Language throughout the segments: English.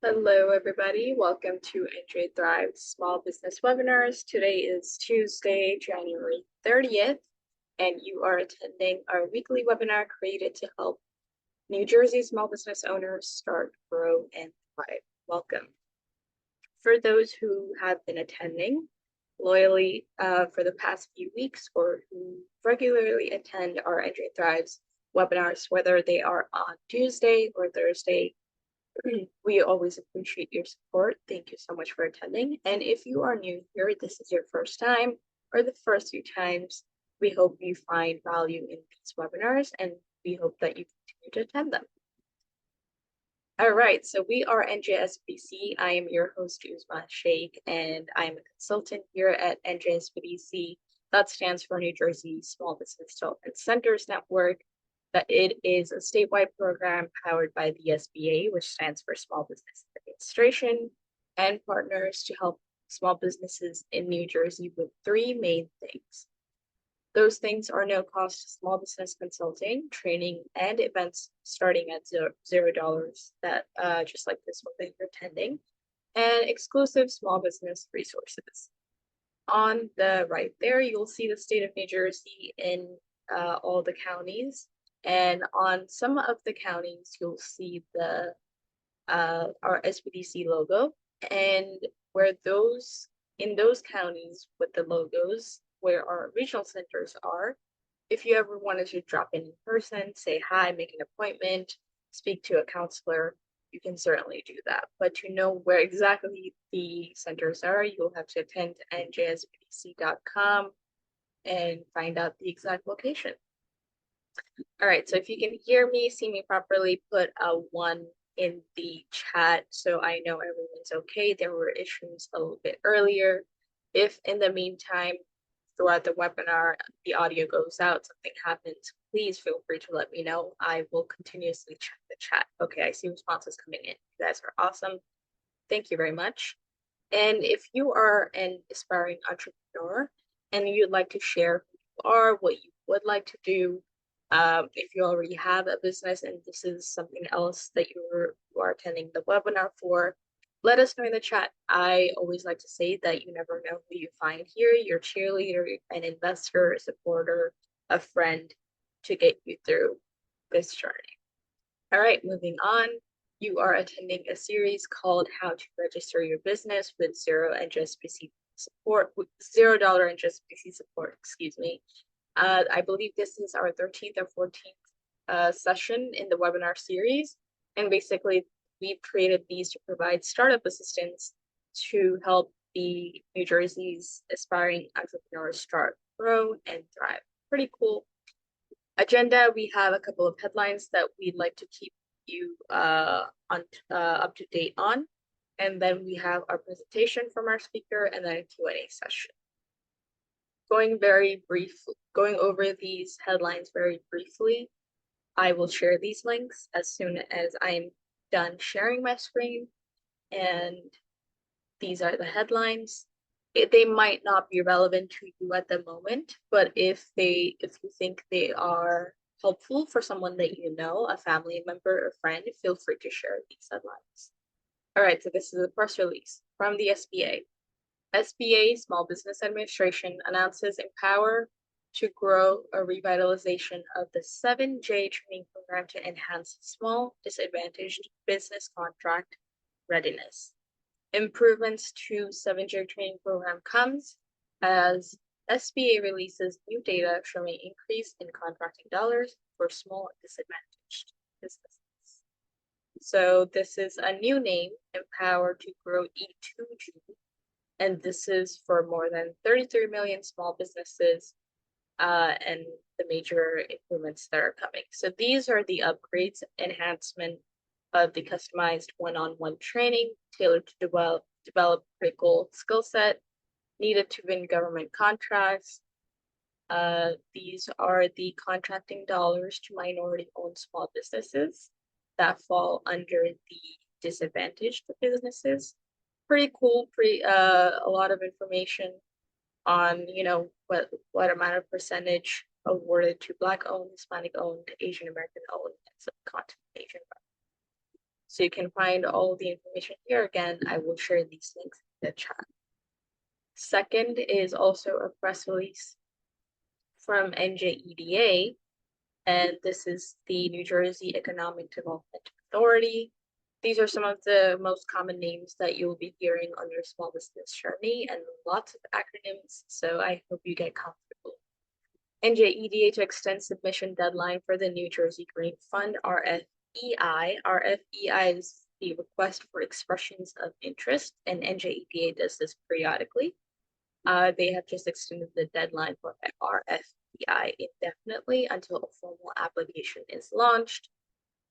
Hello, everybody. Welcome to NJ Thrive Small Business Webinars. Today is Tuesday, January 30th, and you are attending our weekly webinar created to help New Jersey small business owners start, grow, and thrive. Welcome. For those who have been attending loyally for the past few weeks or who regularly attend our NJ Thrives webinars, whether they are on Tuesday or Thursday, we always appreciate your support. Thank you so much for attending. And if you are new here, this is your first time or the first few times, we hope you find value in these webinars and we hope that you continue to attend them. All right, so we are NJSBDC. I am your host, Uzma Sheikh, and I'm a consultant here at NJSBDC. That stands for New Jersey Small Business Development Centers Network. That it is a statewide program powered by the SBA, which stands for Small Business Administration, and partners to help small businesses in New Jersey with three main things. Those things are no cost small business consulting, training, and events starting at $0 that just like this one that you're attending, and exclusive small business resources. On the right there, you'll see the state of New Jersey in all the counties. And on some of the counties, you'll see the our SBDC logo. And where in those counties with the logos, where our regional centers are, if you ever wanted to drop in person, say hi, make an appointment, speak to a counselor, you can certainly do that. But to know where exactly the centers are, you'll have to attend NJSBDC.com and find out the exact location. All right, so if you can hear me, see me properly, put a 1 in the chat so I know everyone's okay. There were issues a little bit earlier. If in the meantime, throughout the webinar, the audio goes out, something happens, please feel free to let me know. I will continuously check the chat. Okay, I see responses coming in. You guys are awesome. Thank you very much. And if you are an aspiring entrepreneur and you'd like to share who you are, what you would like to do, if you already have a business and this is something else that you are attending the webinar for, let us know in the chat. I always like to say that you never know who you find here, your cheerleader, an investor, a supporter, a friend to get you through this journey. All right, moving on. You are attending a series called How to Register Your Business with $0 NJSBC support, $0 NJSBC support, excuse me. I believe this is our 13th or 14th session in the webinar series. And basically, we've created these to provide startup assistance to help the New Jersey's aspiring entrepreneurs start, grow, and thrive. Pretty cool agenda. We have a couple of headlines that we'd like to keep you up to date on. And then we have our presentation from our speaker and then a Q&A session. Going over these headlines very briefly, I will share these links as soon as I'm done sharing my screen. And these are the headlines. They might not be relevant to you at the moment, but if you think they are helpful for someone that you know, a family member or friend, feel free to share these headlines. All right, so this is a press release from the SBA. SBA Small Business Administration announces Empower to grow a revitalization of the 7J training program to enhance small disadvantaged business contract readiness. Improvements to 7J training program comes as SBA releases new data showing increase in contracting dollars for small disadvantaged businesses. So this is a new name, Empower to Grow E2G, and this is for more than 33 million small businesses and the major improvements that are coming. So these are the upgrades, enhancement of the customized one-on-one training tailored to develop critical skill set needed to win government contracts. These are the contracting dollars to minority-owned small businesses that fall under the disadvantaged businesses. Pretty cool, a lot of information on, what amount of percentage awarded to Black-owned, Hispanic-owned, Asian American-owned, and subcontinent Asian. So you can find all the information here. Again, I will share these links in the chat. Second is also a press release from NJEDA, and this is the New Jersey Economic Development Authority. These are some of the most common names that you'll be hearing on your small business journey, and lots of acronyms, so I hope you get comfortable. NJEDA to extend submission deadline for the New Jersey Green Fund, RFEI. RFEI is the request for expressions of interest, and NJEDA does this periodically. They have just extended the deadline for RFEI indefinitely until a formal application is launched.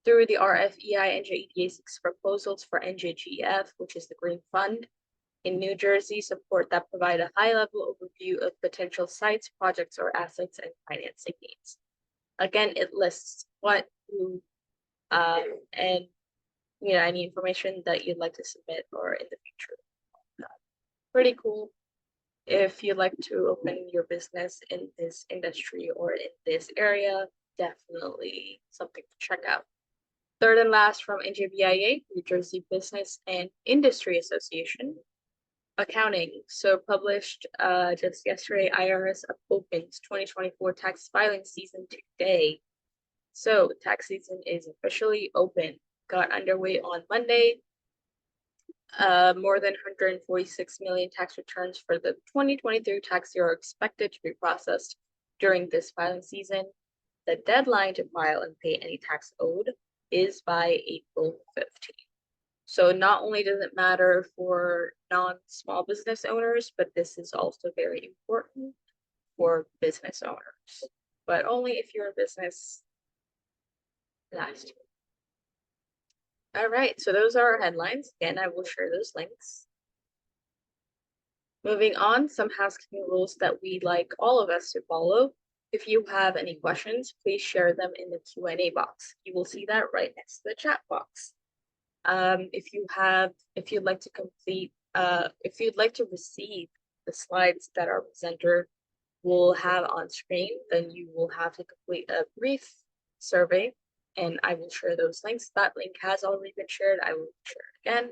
Through the RFEI, NJEDA seeks proposals for NJGF, which is the Green Fund, in New Jersey, support that provide a high-level overview of potential sites, projects, or assets and financing needs. Again, it lists what, who, and any information that you'd like to submit or in the future. Pretty cool. If you'd like to open your business in this industry or in this area, definitely something to check out. Third and last from NJBIA, New Jersey Business and Industry Association. Accounting. So published just yesterday, IRS opens 2024 tax filing season today. So tax season is officially open. Got underway on Monday. More than 146 million tax returns for the 2023 tax year are expected to be processed during this filing season. The deadline to file and pay any tax owed is by April 15th. So not only does it matter for non-small business owners, but this is also very important for business owners, but only if you're a business last year. All right, so those are our headlines. Again, I will share those links. Moving on, some housekeeping rules that we'd like all of us to follow. If you have any questions, please share them in the Q&A box. You will see that right next to the chat box. If you'd like to receive the slides that our presenter will have on screen, then you will have to complete a brief survey, and I will share those links. That link has already been shared. I will share it again.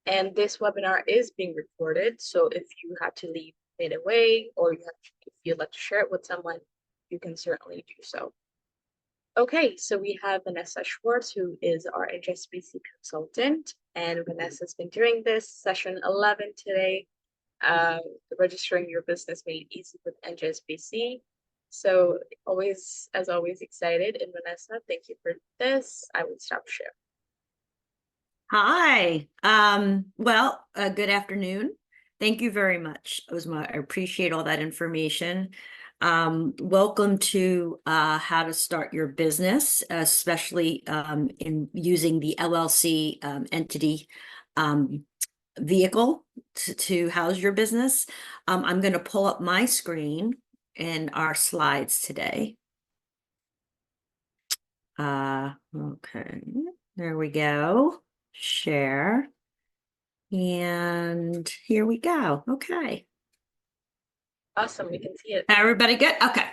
And this webinar is being recorded, so if you have to leave midway or if you'd like to share it with someone, you can certainly do so. Okay, so we have Vanessa Schwartz, who is our NJSBDC consultant, and Vanessa's been doing this session 11 today, registering your business made easy with NJSBDC. So as always, excited. And Vanessa, thank you for this. I will stop sharing. Hi. Good afternoon. Thank you very much, Ozma. I appreciate all that information. Welcome to how to start your business, especially in using the LLC entity vehicle to house your business. I'm going to pull up my screen and our slides today. Okay, there we go. Share. And here we go. Okay. Awesome, we can see it. Everybody good? Okay.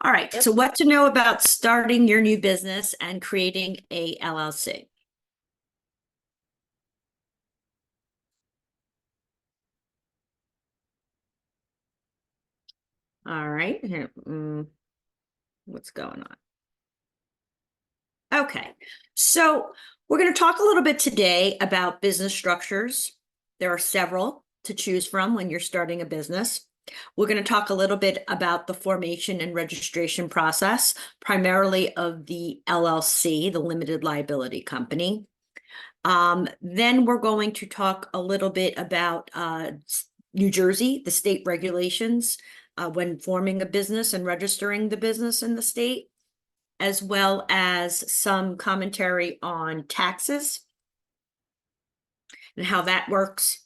All right. Yep. So what to know about starting your new business and creating a LLC? All right. Here, what's going on? Okay. So we're going to talk a little bit today about business structures. There are several to choose from when you're starting a business. We're going to talk a little bit about the formation and registration process, primarily of the LLC, the limited liability company. Then we're going to talk a little bit about New Jersey, the state regulations when forming a business and registering the business in the state, as well as some commentary on taxes and how that works.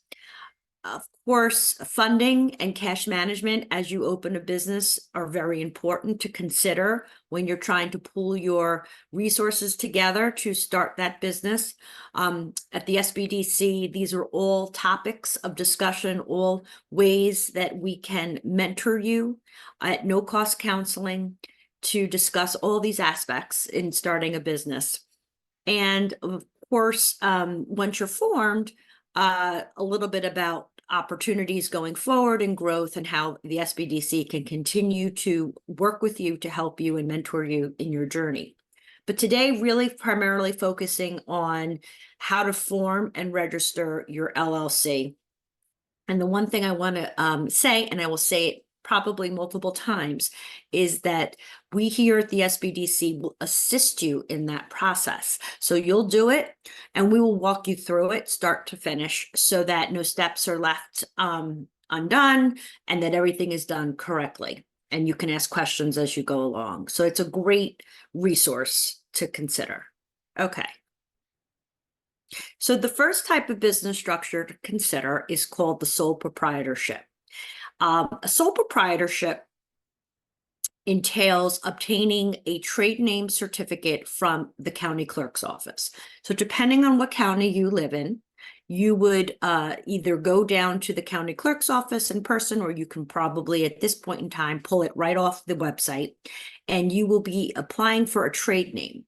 Of course, funding and cash management as you open a business are very important to consider when you're trying to pool your resources together to start that business. At the SBDC, these are all topics of discussion, all ways that we can mentor you at no cost counseling to discuss all these aspects in starting a business. And of course, once you're formed, a little bit about opportunities going forward and growth and how the SBDC can continue to work with you to help you and mentor you in your journey. But today, really primarily focusing on how to form and register your LLC. And the one thing I want to say, and I will say it probably multiple times, is that we here at the SBDC will assist you in that process. So you'll do it, and we will walk you through it start to finish so that no steps are left undone and that everything is done correctly. And you can ask questions as you go along. So it's a great resource to consider. Okay. So the first type of business structure to consider is called the sole proprietorship. A sole proprietorship entails obtaining a trade name certificate from the county clerk's office. So depending on what county you live in, you would either go down to the county clerk's office in person, or you can probably at this point in time pull it right off the website, and you will be applying for a trade name.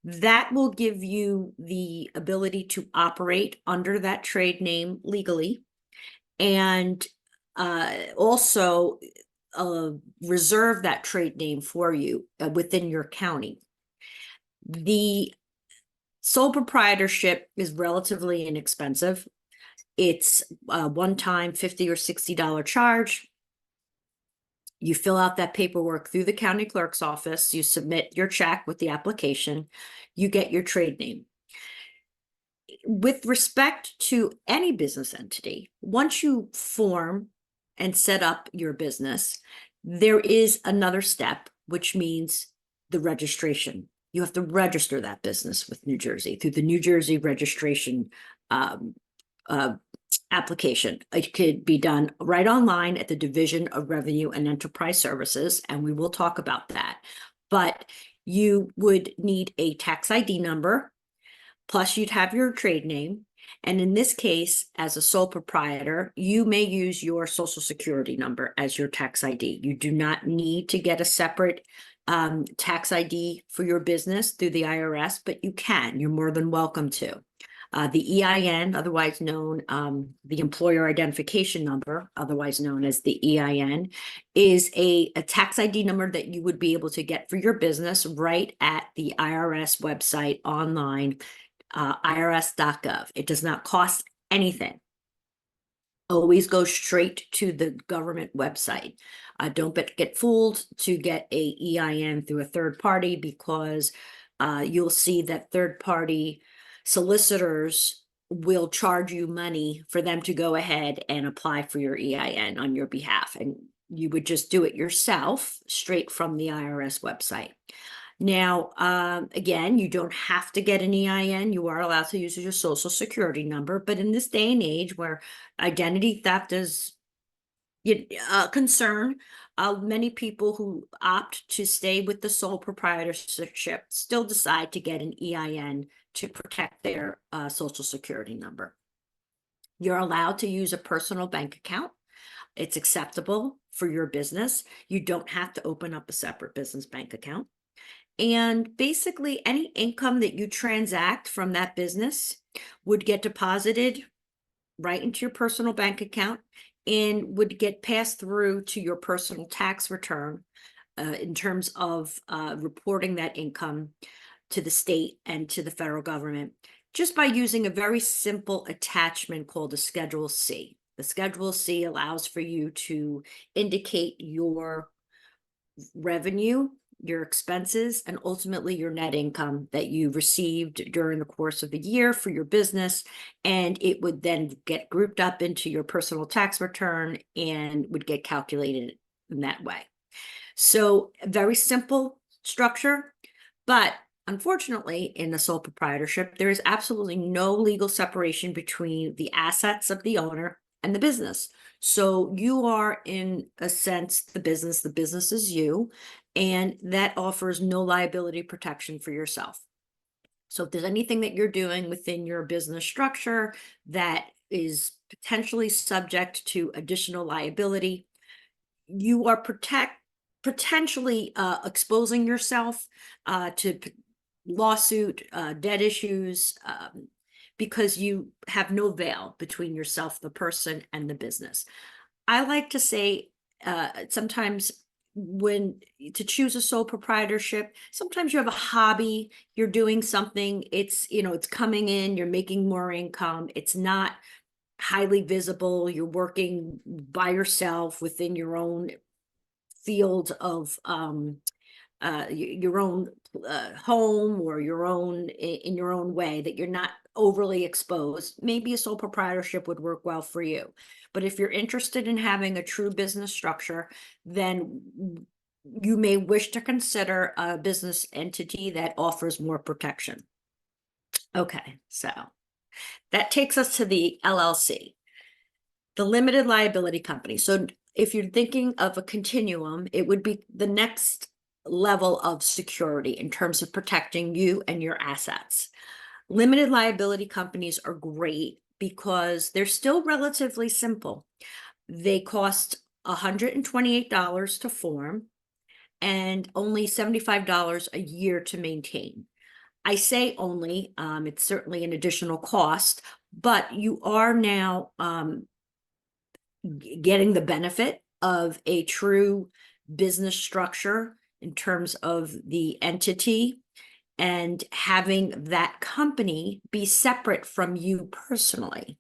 That will give you the ability to operate under that trade name legally, and also reserve that trade name for you within your county. The sole proprietorship is relatively inexpensive. It's a one-time $50 or $60 charge. You fill out that paperwork through the county clerk's office, you submit your check with the application, you get your trade name. With respect to any business entity, once you form and set up your business, there is another step, which means the registration. You have to register that business with New Jersey through the New Jersey registration application. It could be done right online at the Division of Revenue and Enterprise Services, and we will talk about that. But you would need a tax ID number, plus you'd have your trade name. And in this case, as a sole proprietor, you may use your Social Security number as your tax ID. You do not need to get a separate tax ID for your business through the IRS, but you can. You're more than welcome to. The EIN, otherwise known, the Employer Identification Number, otherwise known as the EIN, is a tax ID number that you would be able to get for your business right at the IRS website online, irs.gov. It does not cost anything. Always go straight to the government website. Don't get fooled to get a EIN through a third party, because you'll see that third party solicitors will charge you money for them to go ahead and apply for your EIN on your behalf. And you would just do it yourself straight from the IRS website. Now, again, you don't have to get an EIN. You are allowed to use your Social Security number. But in this day and age where identity theft is a concern, many people who opt to stay with the sole proprietorship still decide to get an EIN to protect their Social Security number. You're allowed to use a personal bank account. It's acceptable for your business. You don't have to open up a separate business bank account. And basically, any income that you transact from that business would get deposited right into your personal bank account and would get passed through to your personal tax return in terms of reporting that income to the state and to the federal government, just by using a very simple attachment called a Schedule C. The Schedule C allows for you to indicate your revenue, your expenses, and ultimately your net income that you received during the course of the year for your business. And it would then get grouped up into your personal tax return and would get calculated in that way. So a very simple structure, but unfortunately, in the sole proprietorship, there is absolutely no legal separation between the assets of the owner and the business. So you are, in a sense, the business is you, and that offers no liability protection for yourself. So if there's anything that you're doing within your business structure that is potentially subject to additional liability, you are potentially exposing yourself to lawsuit, debt issues, because you have no veil between yourself, the person, and the business. I like to say sometimes when to choose a sole proprietorship, sometimes you have a hobby, you're doing something, it's, it's coming in, you're making more income, it's not highly visible, you're working by yourself within your own field of your own home, or your own in your own way, that you're not overly exposed. Maybe a sole proprietorship would work well for you. But if you're interested in having a true business structure, then you may wish to consider a business entity that offers more protection. Okay, so that takes us to the LLC, the limited liability company. So if you're thinking of a continuum, it would be the next level of security in terms of protecting you and your assets. Limited liability companies are great because they're still relatively simple. They cost $128 to form and only $75 a year to maintain. I say only, it's certainly an additional cost, but you are now getting the benefit of a true business structure in terms of the entity, and having that company be separate from you personally.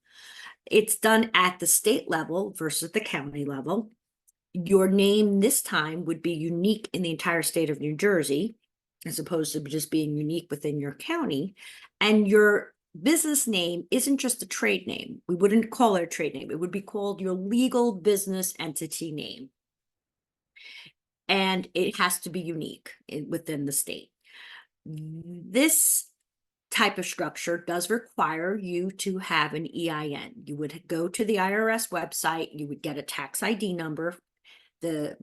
It's done at the state level versus the county level. Your name this time would be unique in the entire state of New Jersey, as opposed to just being unique within your county. And your business name isn't just a trade name. We wouldn't call it a trade name. It would be called your legal business entity name. And it has to be unique within the state. This type of structure does require you to have an EIN. You would go to the IRS website, you would get a tax ID number, the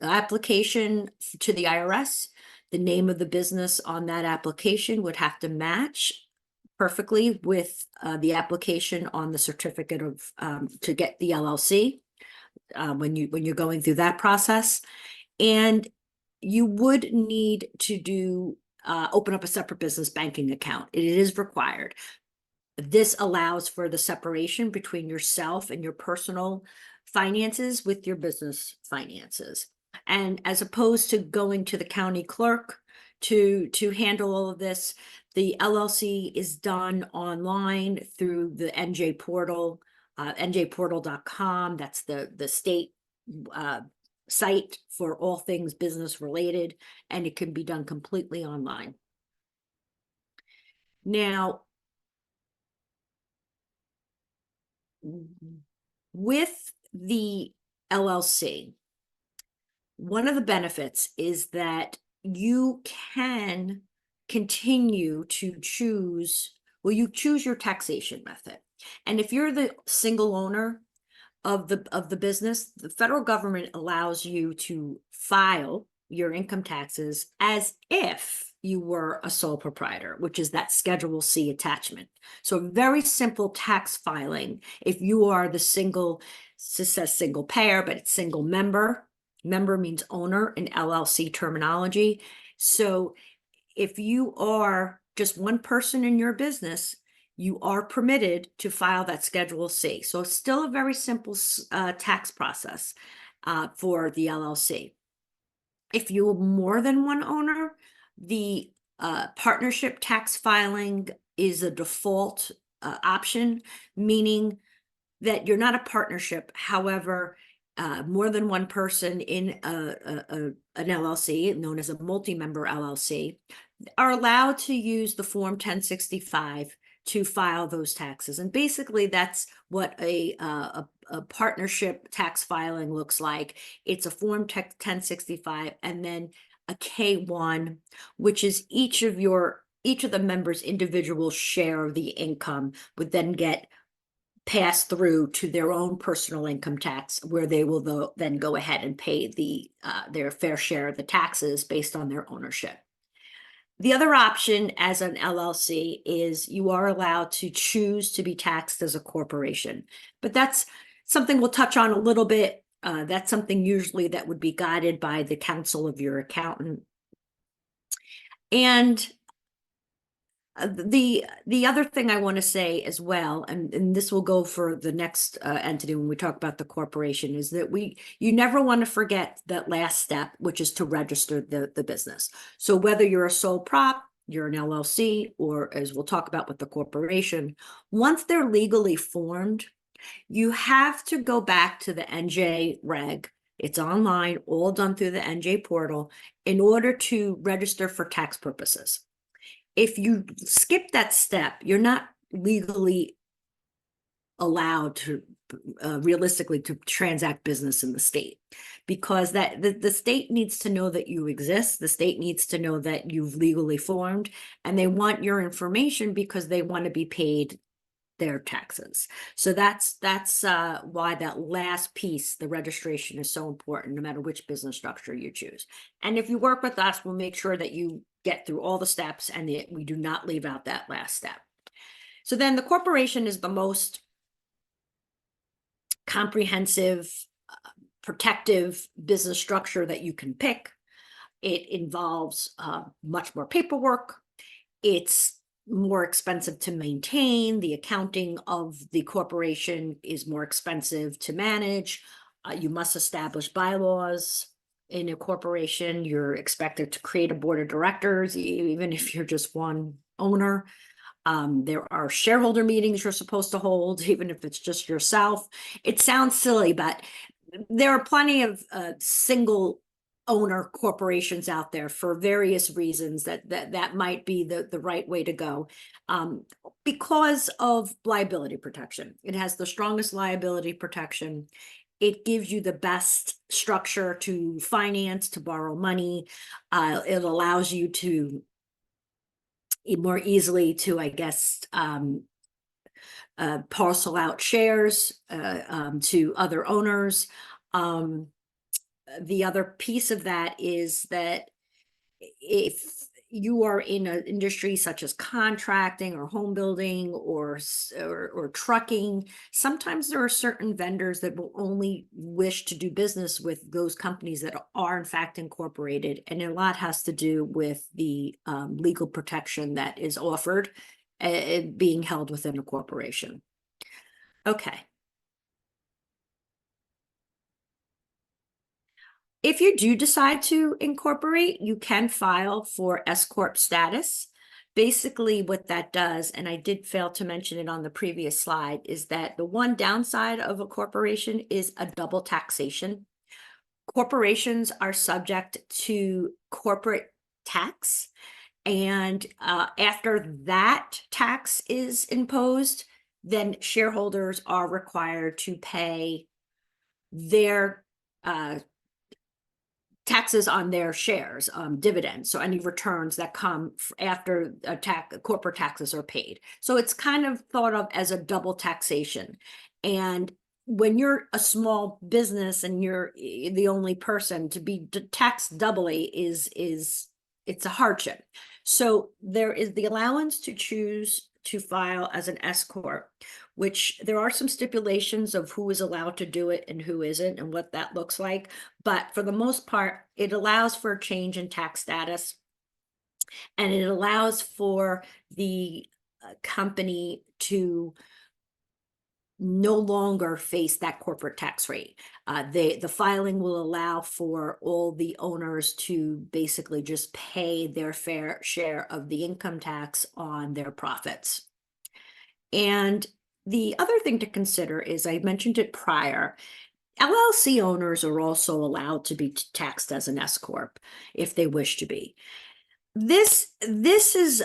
application to the IRS, the name of the business on that application would have to match perfectly with the application on the certificate of to get the LLC when you're going through that process. And you would need to do open up a separate business banking account. It is required. This allows for the separation between yourself and your personal finances with your business finances. And as opposed to going to the county clerk to handle all of this, the LLC is done online through the NJ portal, njportal.com. That's the state site for all things business related, and it can be done completely online. Now, with the LLC, one of the benefits is that you can continue to choose, well, you choose your taxation method. And if you're the single owner of the business, the federal government allows you to file your income taxes as if you were a sole proprietor, which is that Schedule C attachment. So very simple tax filing. If you are the single, it says single payer, but it's single member. Member means owner in LLC terminology. So if you are just one person in your business, you are permitted to file that Schedule C. So it's still a very simple tax process for the LLC. If you're more than one owner, the partnership tax filing is a default option, meaning that you're not a partnership. However, more than one person in an LLC, known as a multi-member LLC, are allowed to use the Form 1065 to file those taxes. And basically that's what a partnership tax filing looks like. It's a Form 1065 and then a K1, which is each of the members' individual share of the income would then get passed through to their own personal income tax, where they will then go ahead and pay their fair share of the taxes based on their ownership. The other option as an LLC is you are allowed to choose to be taxed as a corporation, but that's something we'll touch on a little bit. That's something usually that would be guided by the counsel of your accountant. And the other thing I want to say as well, and this will go for the next entity when we talk about the corporation, is that you never want to forget that last step, which is to register the business. So whether you're a sole prop, you're an LLC, or as we'll talk about with the corporation, once they're legally formed, you have to go back to the NJ reg. It's online, all done through the NJ portal, in order to register for tax purposes. If you skip that step, you're not legally allowed to realistically to transact business in the state, because that the state needs to know that you exist. The state needs to know that you've legally formed, and they want your information because they want to be paid their taxes. So that's why that last piece, the registration, is so important, no matter which business structure you choose. And if you work with us, we'll make sure that you get through all the steps and we do not leave out that last step. So then the corporation is the most comprehensive, protective business structure that you can pick. It involves much more paperwork. It's more expensive to maintain. The accounting of the corporation is more expensive to manage. You must establish bylaws in a corporation. You're expected to create a board of directors, even if you're just one owner. There are shareholder meetings you're supposed to hold, even if it's just yourself. It sounds silly, but there are plenty of single owner corporations out there for various reasons that might be the right way to go, because of liability protection. It has the strongest liability protection. It gives you the best structure to finance, to borrow money. It allows you to more easily to, I guess, parcel out shares to other owners. The other piece of that is that if you are in an industry such as contracting or home building or trucking, sometimes there are certain vendors that will only wish to do business with those companies that are in fact incorporated, and a lot has to do with the legal protection that is offered being held within a corporation. Okay. If you do decide to incorporate, you can file for S Corp status. Basically, what that does, and I did fail to mention it on the previous slide, is that the one downside of a corporation is a double taxation. Corporations are subject to corporate tax, and after that tax is imposed, then shareholders are required to pay their taxes on their shares, dividends. So any returns that come after corporate taxes are paid. So it's kind of thought of as a double taxation. And when you're a small business and you're the only person, to be taxed doubly it's a hardship. So there is the allowance to choose to file as an S Corp, which there are some stipulations of who is allowed to do it and who isn't and what that looks like. But for the most part, it allows for a change in tax status, and it allows for the company to no longer face that corporate tax rate. The filing will allow for all the owners to basically just pay their fair share of the income tax on their profits. And the other thing to consider is, I mentioned it prior, LLC owners are also allowed to be taxed as an S Corp if they wish to be. This is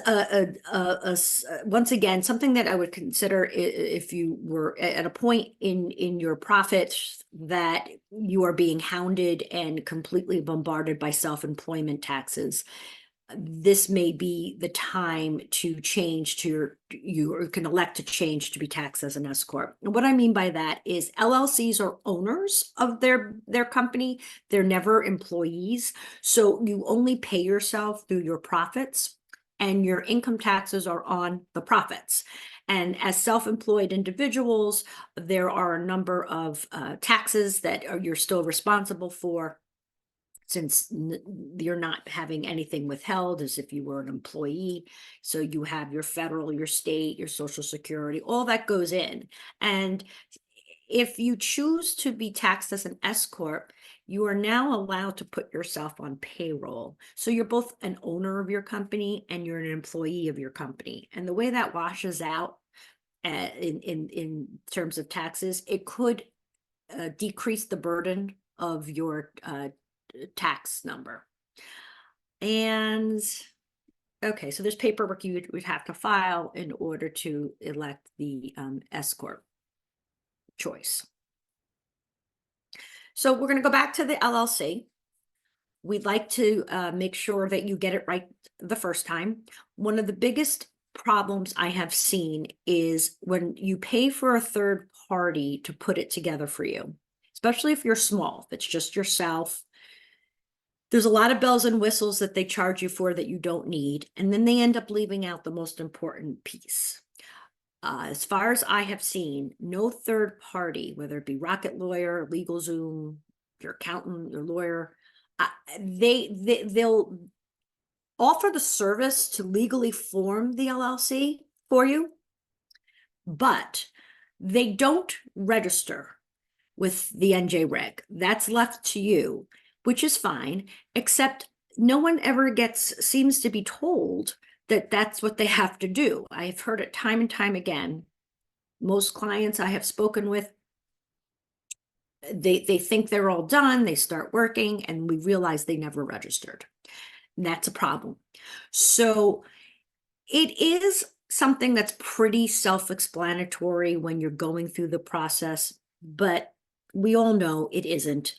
once again something that I would consider if you were at a point in your profits that you are being hounded and completely bombarded by self-employment taxes. This may be the time to change to you can elect to change to be taxed as an S Corp. And what I mean by that is LLCs are owners of their company. They're never employees. So you only pay yourself through your profits, and your income taxes are on the profits. And as self-employed individuals, there are a number of taxes that you're still responsible for. since you're not having anything withheld as if you were an employee. So you have your federal, your state, your social security, all that goes in. And if you choose to be taxed as an S corp, you are now allowed to put yourself on payroll. So you're both an owner of your company and you're an employee of your company. And the way that washes out in terms of taxes, it could decrease the burden of your tax number. And okay, so there's paperwork you would have to file in order to elect the S corp choice. So we're going to go back to the LLC. We'd like to make sure that you get it right the first time. One of the biggest problems I have seen is when you pay for a third party to put it together for you, especially if you're small, if it's just yourself. There's a lot of bells and whistles that they charge you for that you don't need, and then they end up leaving out the most important piece. As far as I have seen, no third party, whether it be Rocket Lawyer, LegalZoom, your accountant, your lawyer, they'll offer the service to legally form the LLC for you, but they don't register with the NJ Reg. That's left to you, which is fine, except no one ever seems to be told that that's what they have to do. I've heard it time and time again. Most clients I have spoken with, they think they're all done, they start working, and we realize they never registered. And that's a problem. So it is something that's pretty self-explanatory when you're going through the process, but we all know it isn't.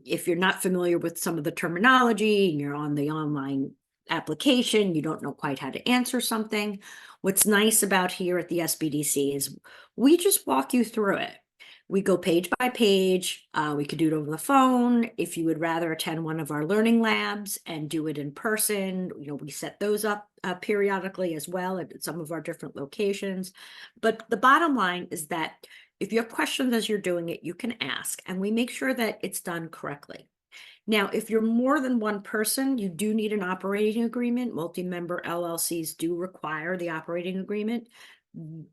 If you're not familiar with some of the terminology and you're on the online application, you don't know quite how to answer something. What's nice about here at the SBDC is we just walk you through it. We go page by page. We could do it over the phone. If you would rather attend one of our learning labs and do it in person, we set those up periodically as well at some of our different locations. But the bottom line is that if you have questions as you're doing it, you can ask, and we make sure that it's done correctly. Now, if you're more than one person, you do need an operating agreement. Multi-member LLCs do require the operating agreement.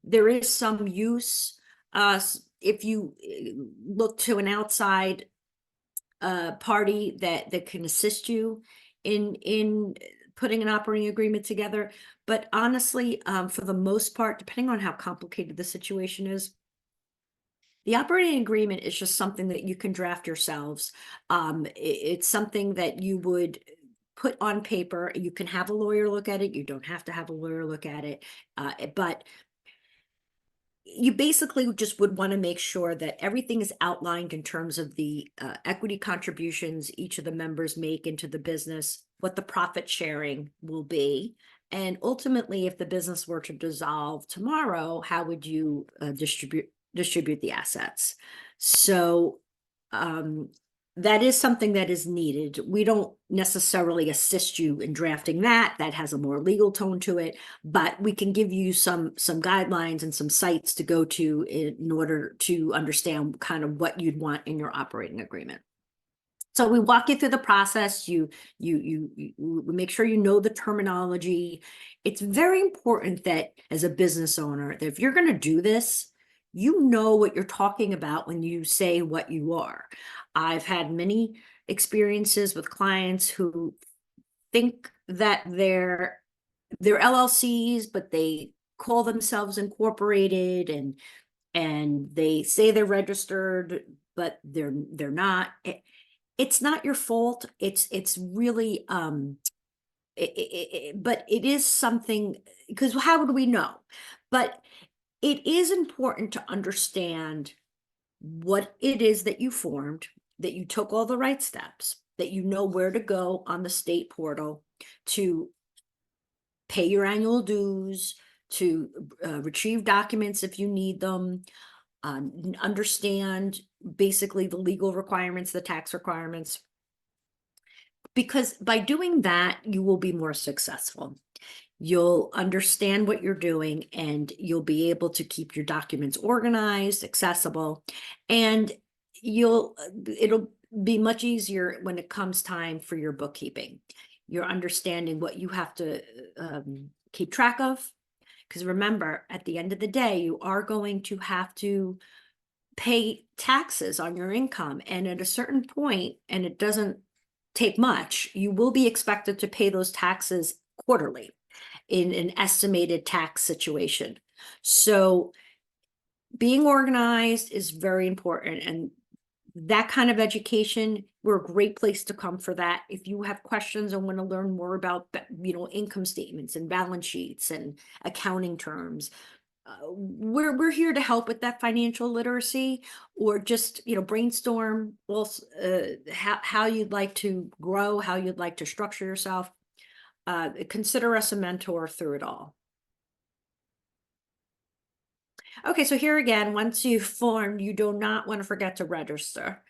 There is some use if you look to an outside party that can assist you in putting an operating agreement together. But honestly, for the most part, depending on how complicated the situation is, the operating agreement is just something that you can draft yourselves. It's something that you would put on paper. You can have a lawyer look at it. You don't have to have a lawyer look at it. But you basically just would want to make sure that everything is outlined in terms of the equity contributions each of the members make into the business, what the profit sharing will be, and ultimately, if the business were to dissolve tomorrow, how would you distribute the assets? So that is something that is needed. We don't necessarily assist you in drafting that. That has a more legal tone to it, but we can give you some guidelines and some sites to go to in order to understand kind of what you'd want in your operating agreement. So we walk you through the process. You make sure you know the terminology. It's very important that as a business owner, that if you're going to do this, you know what you're talking about when you say what you are. I've had many experiences with clients who think that they're LLCs, but they call themselves incorporated and they say they're registered, but they're not. It's not your fault. It's really but it is something, because how would we know? But it is important to understand what it is that you formed, that you took all the right steps, that you know where to go on the state portal to pay your annual dues, to retrieve documents if you need them, understand basically the legal requirements, the tax requirements. Because by doing that, you will be more successful. You'll understand what you're doing and you'll be able to keep your documents organized, accessible, and be much easier when it comes time for your bookkeeping. You're understanding what you have to keep track of. Because remember, at the end of the day, you are going to have to pay taxes on your income. And at a certain point, and it doesn't take much, you will be expected to pay those taxes quarterly in an estimated tax situation. So being organized is very important, and that kind of education, we're a great place to come for that. If you have questions and want to learn more about, income statements and balance sheets and accounting terms, we're here to help with that financial literacy, or just, brainstorm also, how you'd like to grow, how you'd like to structure yourself. Consider us a mentor through it all. Okay, so here again, once you've formed, you do not want to forget to register.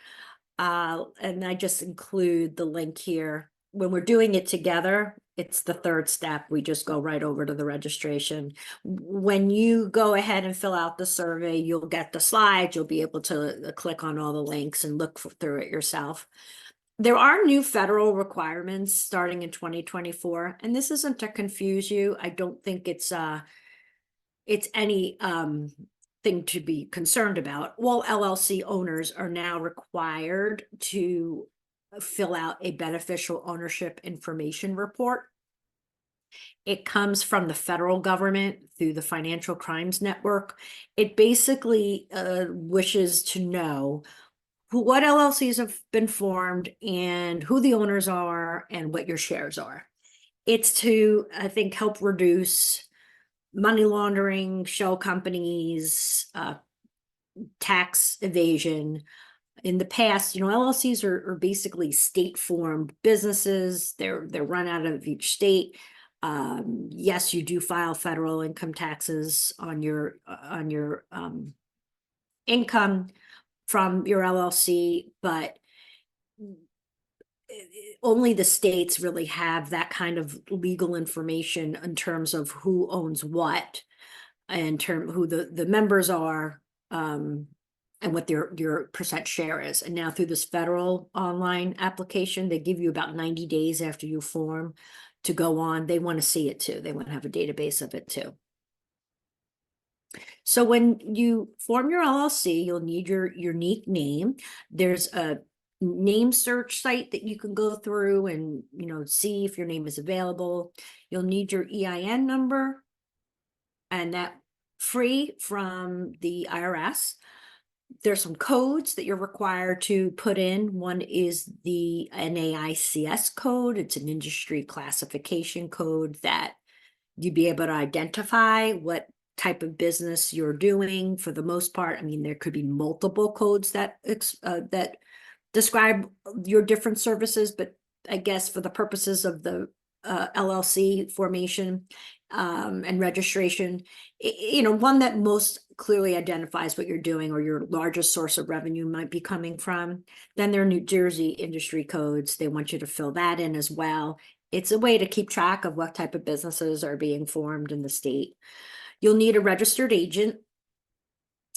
And I just include the link here. When we're doing it together, it's the third step. We just go right over to the registration. When you go ahead and fill out the survey, you'll get the slides. You'll be able to click on all the links and look through it yourself. There are new federal requirements starting in 2024, and this isn't to confuse you. I don't think it's any thing to be concerned about. All LLC owners are now required to fill out a beneficial ownership information report. It comes from the federal government through the Financial Crimes Network. It basically wishes to know what LLCs have been formed and who the owners are and what your shares are. It's to, I think, help reduce money laundering, shell companies, tax evasion. In the past, LLCs are basically state-formed businesses. They're run out of each state. Yes, you do file federal income taxes on your income from your LLC, but only the states really have that kind of legal information in terms of who owns what, and who the members are, and what your percent share is. And now through this federal online application, they give you about 90 days after you form to go on. They want to see it too. They want to have a database of it too. So when you form your LLC, you'll need your unique name. There's a name search site that you can go through and see if your name is available. You'll need your EIN number, and that free from the IRS. There's some codes that you're required to put in. One is the NAICS code. It's an industry classification code that you'd be able to identify what type of business you're doing. For the most part, I mean, there could be multiple codes that describe your different services, but I guess for the purposes of the LLC formation and registration, one that most clearly identifies what you're doing or your largest source of revenue might be coming from. Then there are New Jersey industry codes. They want you to fill that in as well. It's a way to keep track of what type of businesses are being formed in the state. You'll need a registered agent.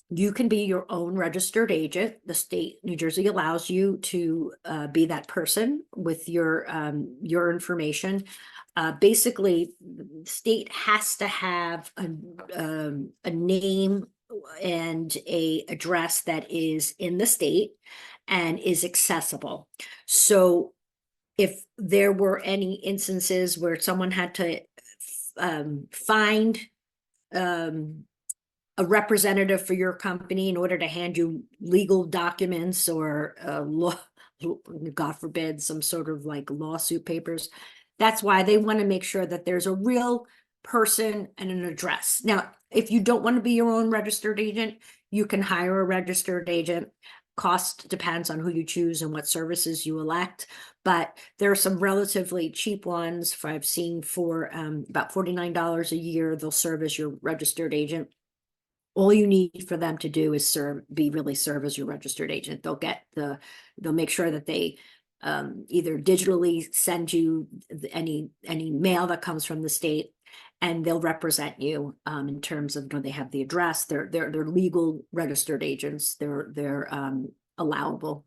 You can be your own registered agent. The state, New Jersey, allows you to be that person with your information. Basically, the state has to have a name and a address that is in the state and is accessible. So if there were any instances where someone had to find a representative for your company in order to hand you legal documents or law, God forbid, some sort of like lawsuit papers. That's why they want to make sure that there's a real person and an address. Now, if you don't want to be your own registered agent, you can hire a registered agent. Cost depends on who you choose and what services you elect, but there are some relatively cheap ones I've seen for about $49 a year. They'll serve as your registered agent. All you need for them to do is serve as your registered agent. They'll make sure that they either digitally send you any mail that comes from the state, and they'll represent you in terms of, they have the address. They're legal registered agents. They're allowable.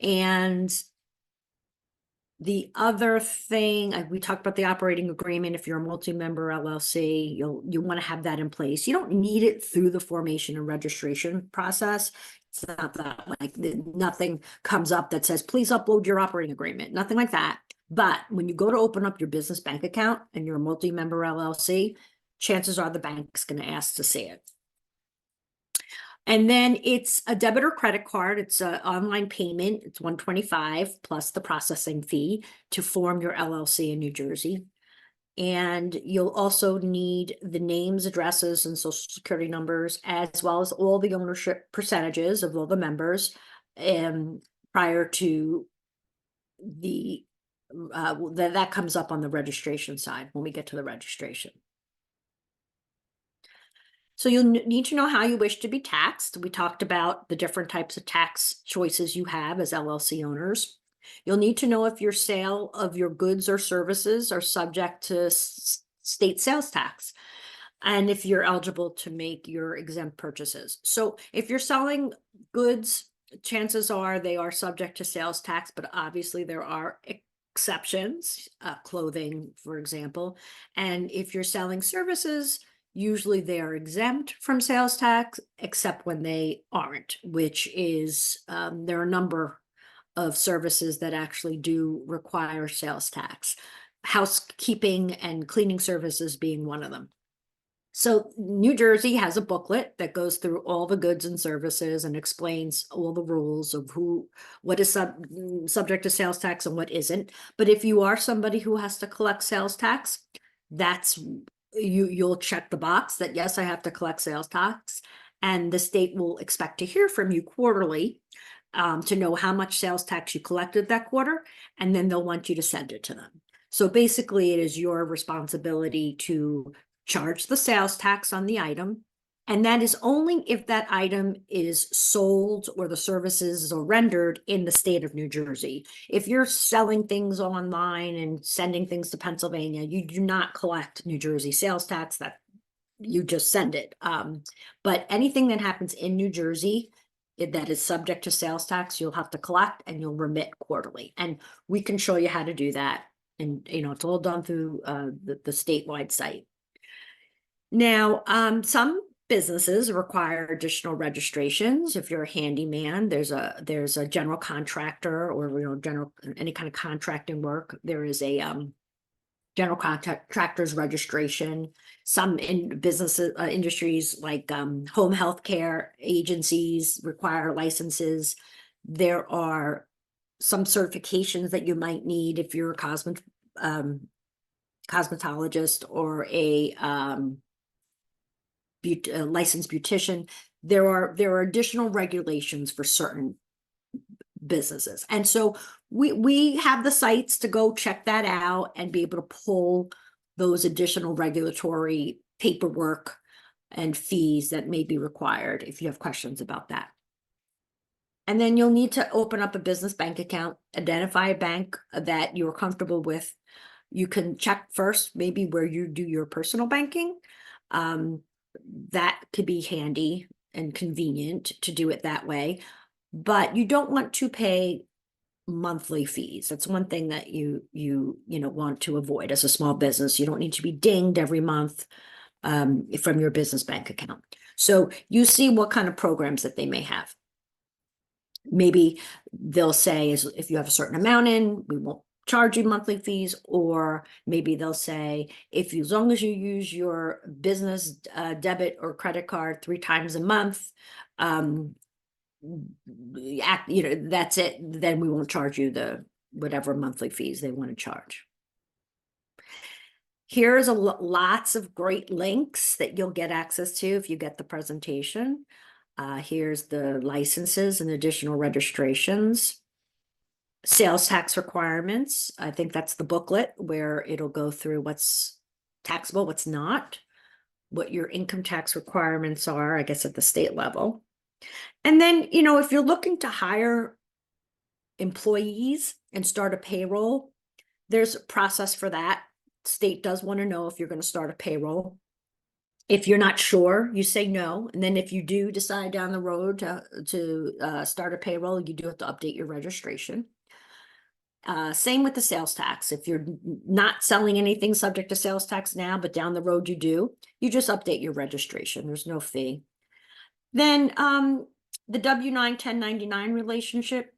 And the other thing, we talked about the operating agreement. If you're a multi-member LLC, you want to have that in place. You don't need it through the formation and registration process. It's not that like nothing comes up that says, please upload your operating agreement, nothing like that. But when you go to open up your business bank account and you're a multi-member LLC, chances are the bank's going to ask to see it. And then it's a debit or credit card. It's an online payment. It's $125 plus the processing fee to form your LLC in New Jersey. And you'll also need the names, addresses, and social security numbers, as well as all the ownership percentages of all the members prior to the that comes up on the registration side when we get to the registration. So you'll need to know how you wish to be taxed. We talked about the different types of tax choices you have as LLC owners. You'll need to know if your sale of your goods or services are subject to state sales tax, and if you're eligible to make your exempt purchases. So if you're selling goods, chances are they are subject to sales tax, but obviously there are exceptions, clothing, for example. And if you're selling services, usually they are exempt from sales tax, except when they aren't, which is there are a number of services that actually do require sales tax, housekeeping and cleaning services being one of them. So New Jersey has a booklet that goes through all the goods and services and explains all the rules of what is subject to sales tax and what isn't. But if you are somebody who has to collect sales tax, you'll check the box that yes, I have to collect sales tax, and the state will expect to hear from you quarterly to know how much sales tax you collected that quarter, and then they'll want you to send it to them. So basically, it is your responsibility to charge the sales tax on the item, and that is only if that item is sold or the services are rendered in the state of New Jersey. If you're selling things online and sending things to Pennsylvania, you do not collect New Jersey sales tax, that you just send it. But anything that happens in New Jersey that is subject to sales tax, you'll have to collect and you'll remit quarterly. And we can show you how to do that. And, it's all done through the statewide site. Now, some businesses require additional registrations. If you're a handyman, there's a general contractor or any kind of contracting work. There is a general contractor's registration. Some businesses industries like home health care agencies require licenses. There are some certifications that you might need if you're a cosmetologist or a licensed beautician. There are additional regulations for certain businesses, and so we have the sites to go check that out and be able to pull those additional regulatory paperwork and fees that may be required if you have questions about that. And then you'll need to open up a business bank account, identify a bank that you're comfortable with. You can check first maybe where you do your personal banking. That could be handy and convenient to do it that way, but you don't want to pay monthly fees. That's one thing that you want to avoid as a small business. You don't need to be dinged every month from your business bank account. So you see what kind of programs that they may have. Maybe they'll say if you have a certain amount in, we won't charge you monthly fees, or maybe they'll say as long as you use your business debit or credit card 3 times a month, that's it, then we won't charge you the whatever monthly fees they want to charge. Here's lots of great links that you'll get access to if you get the presentation. Here's the licenses and additional registrations. Sales tax requirements. I think that's the booklet where it'll go through what's taxable, what's not, what your income tax requirements are, I guess, at the state level. And then, if you're looking to hire employees and start a payroll, there's a process for that. State does want to know if you're going to start a payroll. If you're not sure, you say no. And then if you do decide down the road to start a payroll, you do have to update your registration. Same with the sales tax. If you're not selling anything subject to sales tax now, but down the road you do, you just update your registration. There's no fee. Then the W-9 1099 relationship,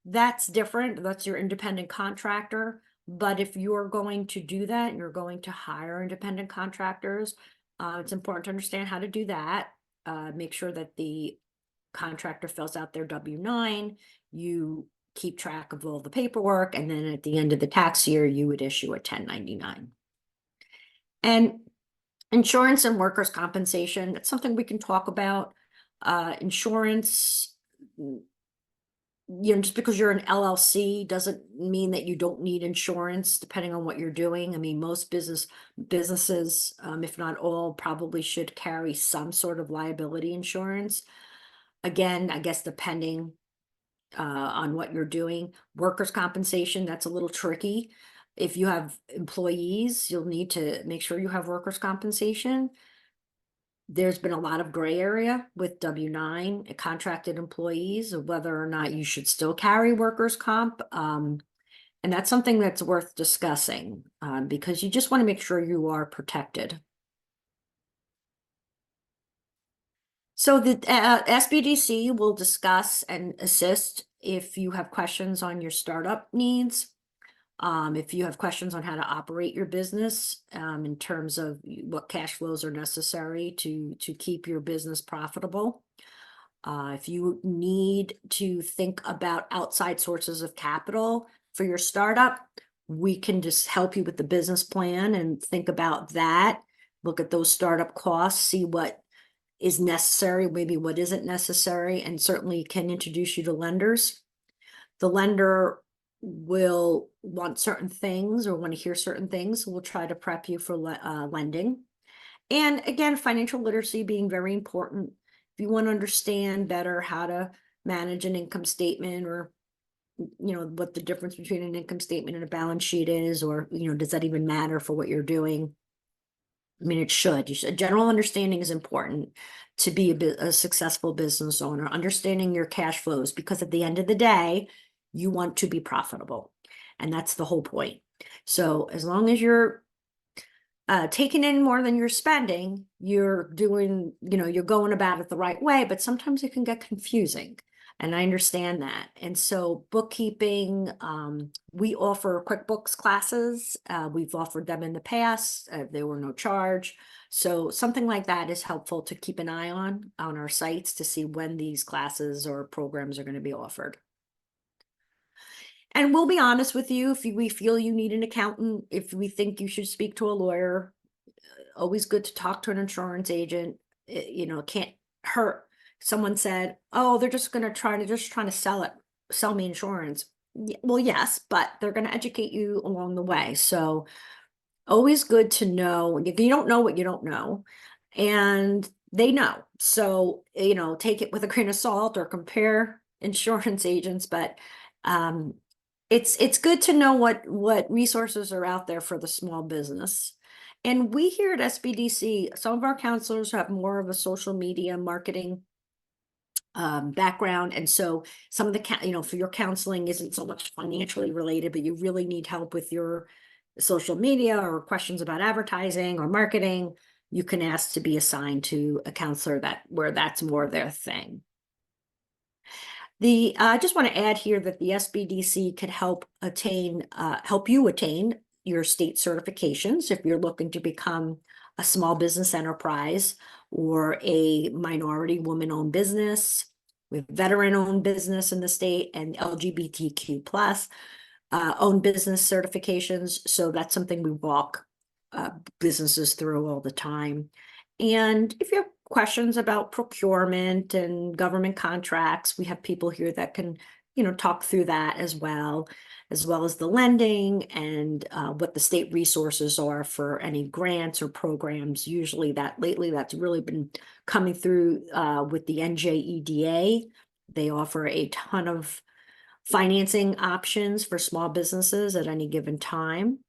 that's different. That's your independent contractor. But if you're going to do that, you're going to hire independent contractors, it's important to understand how to do that. Make sure that the contractor fills out their W-9, you keep track of all the paperwork, and then at the end of the tax year, you would issue a 1099. And insurance and workers' compensation, that's something we can talk about. Insurance, just because you're an LLC doesn't mean that you don't need insurance, depending on what you're doing. I mean, most businesses, if not all, probably should carry some sort of liability insurance. Again, I guess depending on what you're doing. Workers' compensation, that's a little tricky. If you have employees, you'll need to make sure you have workers' compensation. There's been a lot of gray area with W-9 contracted employees, of whether or not you should still carry workers' comp. And that's something that's worth discussing because you just want to make sure you are protected. So the SBDC will discuss and assist if you have questions on your startup needs. If you have questions on how to operate your business in terms of what cash flows are necessary to keep your business profitable. If you need to think about outside sources of capital for your startup, we can just help you with the business plan and think about that. Look at those startup costs, see what is necessary, maybe what isn't necessary, and certainly can introduce you to lenders. The lender will want certain things or want to hear certain things. So we'll try to prep you for lending. And again, financial literacy being very important. If you want to understand better how to manage an income statement, or what the difference between an income statement and a balance sheet is, or does that even matter for what you're doing? I mean, it should. A general understanding is important to be a successful business owner, understanding your cash flows, because at the end of the day, you want to be profitable. And that's the whole point. So as long as you're taking in more than you're spending, you're doing, you're going about it the right way, but sometimes it can get confusing. And I understand that. And so bookkeeping, we offer QuickBooks classes. We've offered them in the past. They were no charge. So something like that is helpful to keep an eye on our sites to see when these classes or programs are going to be offered. And we'll be honest with you, if we feel you need an accountant, if we think you should speak to a lawyer, always good to talk to an insurance agent. It can't hurt. Someone said, oh, they're just going to trying to sell me insurance. Well, yes, but they're going to educate you along the way. So always good to know. You don't know what you don't know, and they know. So, take it with a grain of salt or compare insurance agents, but it's good to know what resources are out there for the small business. And we here at SBDC, some of our counselors have more of a social media marketing background. And so some of the, for your counseling isn't so much financially related, but you really need help with your social media or questions about advertising or marketing, you can ask to be assigned to a counselor where that's more their thing. I just want to add here that the SBDC could help you attain your state certifications if you're looking to become a small business enterprise or a minority woman-owned business, with veteran-owned business in the state, and LGBTQ plus owned business certifications. So that's something we walk businesses through all the time. And if you have questions about procurement and government contracts, we have people here that can, talk through that as well as the lending and what the state resources are for any grants or programs. Usually lately that's really been coming through with the NJEDA. They offer a ton of financing options for small businesses at any given time.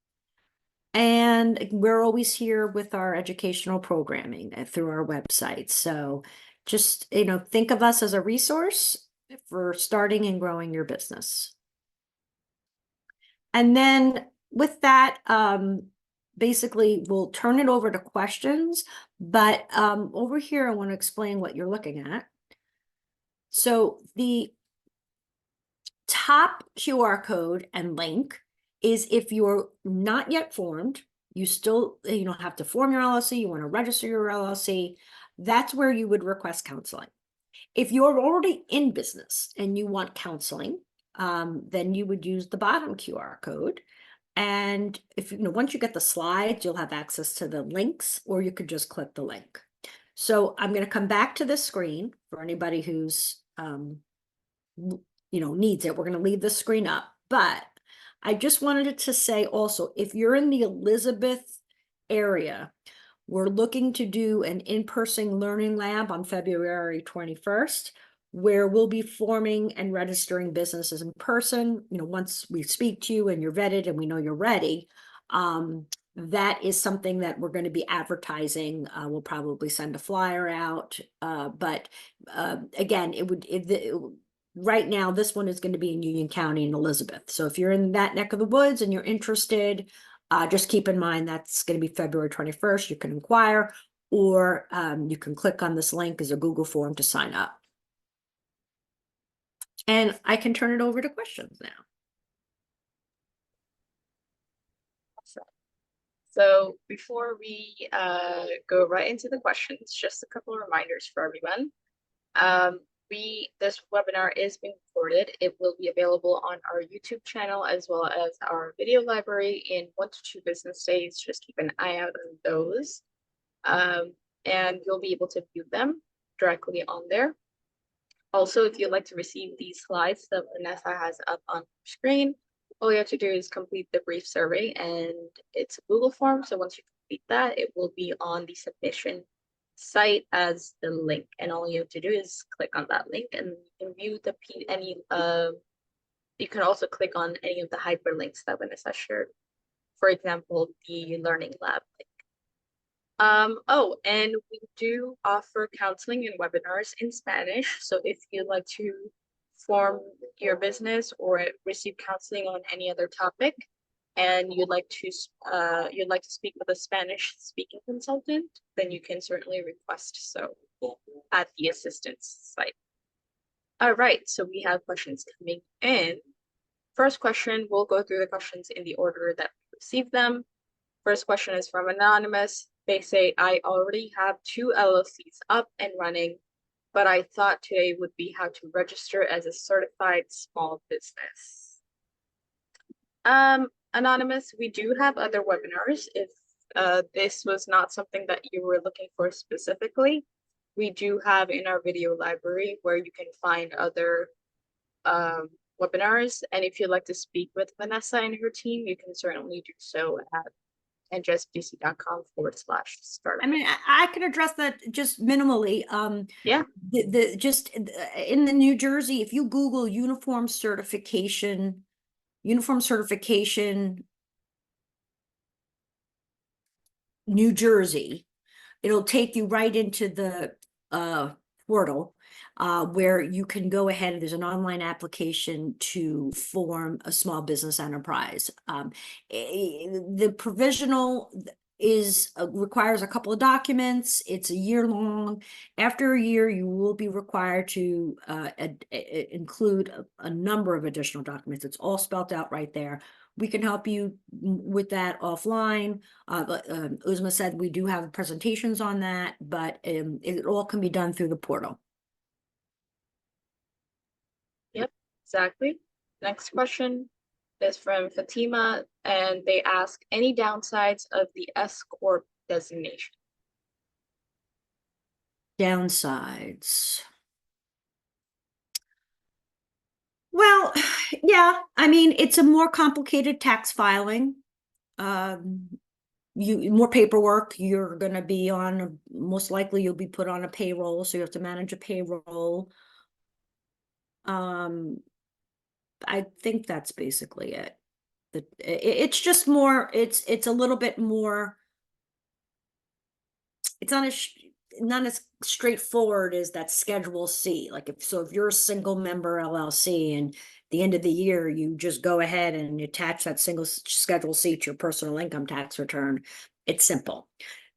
And we're always here with our educational programming through our website. So just, think of us as a resource for starting and growing your business. And then with that, basically we'll turn it over to questions, but over here, I want to explain what you're looking at. So the top QR code and link is if you're not yet formed, you still, have to form your LLC, you want to register your LLC, that's where you would request counseling. If you're already in business and you want counseling, then you would use the bottom QR code. And if once you get the slides, you'll have access to the links, or you could just click the link. So I'm going to come back to this screen for anybody who's needs it. We're going to leave the screen up, but I just wanted to say also, if you're in the Elizabeth area, we're looking to do an in-person learning lab on February 21st, where we'll be forming and registering businesses in person. Once we speak to you and you're vetted and we know you're ready, that is something that we're going to be advertising. We'll probably send a flyer out, but again, right now, this one is going to be in Union County in Elizabeth. So if you're in that neck of the woods and you're interested, just keep in mind that's going to be February 21st. You can inquire, or you can click on this link as a Google form to sign up. And I can turn it over to questions now. So before we go right into the questions, just a couple of reminders for everyone. This webinar is being recorded. It will be available on our YouTube channel as well as our video library in 1 to 2 business days. Just keep an eye out on those. And you'll be able to view them directly on there. Also, if you'd like to receive these slides that Vanessa has up on her screen, all you have to do is complete the brief survey, and it's a Google form. So once you complete that, it will be on the submission site as the link, and all you have to do is click on that link and you can view you can also click on any of the hyperlinks that Vanessa shared. For example, the learning lab link. Oh, and we do offer counseling and webinars in Spanish. So if you'd like to form your business or receive counseling on any other topic, and you'd like to speak with a Spanish speaking consultant, then you can certainly request so at the assistance site. All right, so we have questions coming in. First question, we'll go through the questions in the order that we received them. First question is from Anonymous. They say, I already have 2 LLCs up and running, but I thought today would be how to register as a certified small business. Anonymous, we do have other webinars. If this was not something that you were looking for specifically, we do have in our video library where you can find other webinars. And if you'd like to speak with Vanessa and her team, you can certainly do so at njsbdc.com/startup. I mean, I can address that just minimally. Yeah. Just in the New Jersey, if you Google uniform certification, New Jersey, it'll take you right into the portal where you can go ahead. There's an online application to form a small business enterprise. The provisional requires a couple of documents. It's a year long. After a year, you will be required to include a number of additional documents. It's all spelled out right there. We can help you with that offline. Uzma said we do have presentations on that, but it all can be done through the portal. Yep, exactly. Next question is from Fatima, and they ask, any downsides of the S Corp designation? Downsides. Well, yeah, I mean, it's a more complicated tax filing. More paperwork. You're going to be on, most likely you'll be put on a payroll, so you have to manage a payroll. I think that's basically it. It's just more, it's a little bit more, it's not as straightforward as that Schedule C. Like if you're a single member LLC and the end of the year, you just go ahead and attach that single Schedule C to your personal income tax return. It's simple.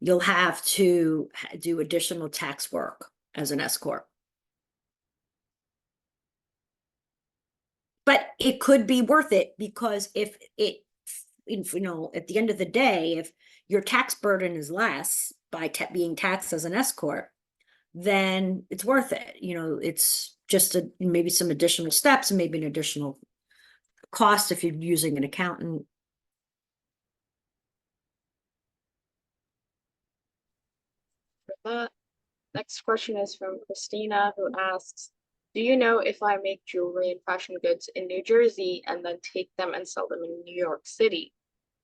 You'll have to do additional tax work as an S corp. But it could be worth it, because if at the end of the day, if your tax burden is less by being taxed as an S corp, then it's worth it. It's just maybe some additional steps and maybe an additional cost if you're using an accountant. For that. Next question is from Christina, who asks, do you know if I make jewelry and fashion goods in New Jersey and then take them and sell them in New York City?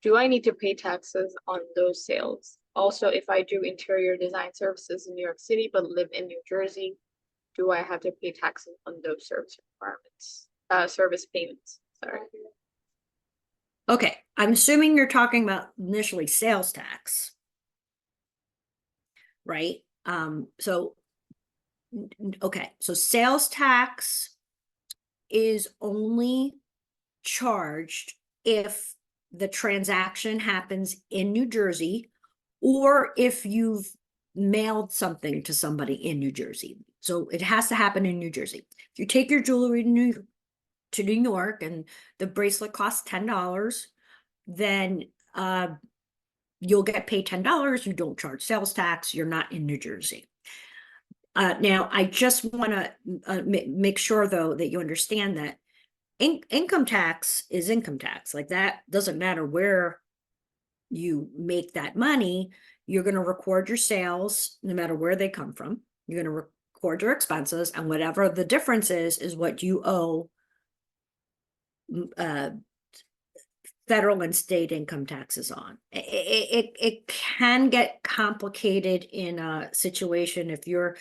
Do I need to pay taxes on those sales? Also, if I do interior design services in New York City but live in New Jersey, do I have to pay taxes on those service requirements? Service payments, sorry. Okay, I'm assuming you're talking about initially sales tax, right? Okay, so sales tax is only charged if the transaction happens in New Jersey, or if you've mailed something to somebody in New Jersey. So it has to happen in New Jersey. If you take your jewelry to New York and the bracelet costs $10, then you'll get paid $10. You don't charge sales tax. You're not in New Jersey. Now, I just want to make sure, though, that you understand that income tax is income tax. Like, that doesn't matter where you make that money. You're going to record your sales no matter where they come from. You're going to record your expenses, and whatever the difference is what you owe federal and state income taxes on. It can get complicated in a situation if you're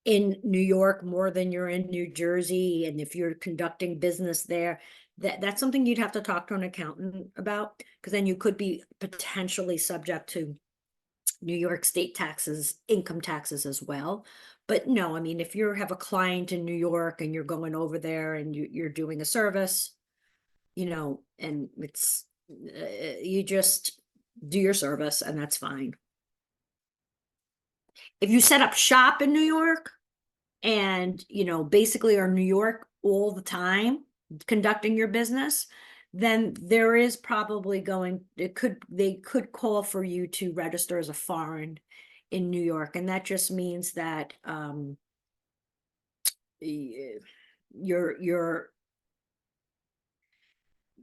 in New York more than you're in New Jersey, and if you're conducting business there, that's something you'd have to talk to an accountant about, because then you could be potentially subject to New York state taxes, income taxes as well. But no, I mean, if you have a client in New York and you're going over there and you're doing a service, and it's you just do your service and that's fine. If you set up shop in New York and basically are in New York all the time conducting your business, then there is probably they could call for you to register as a foreign in New York, and that just means that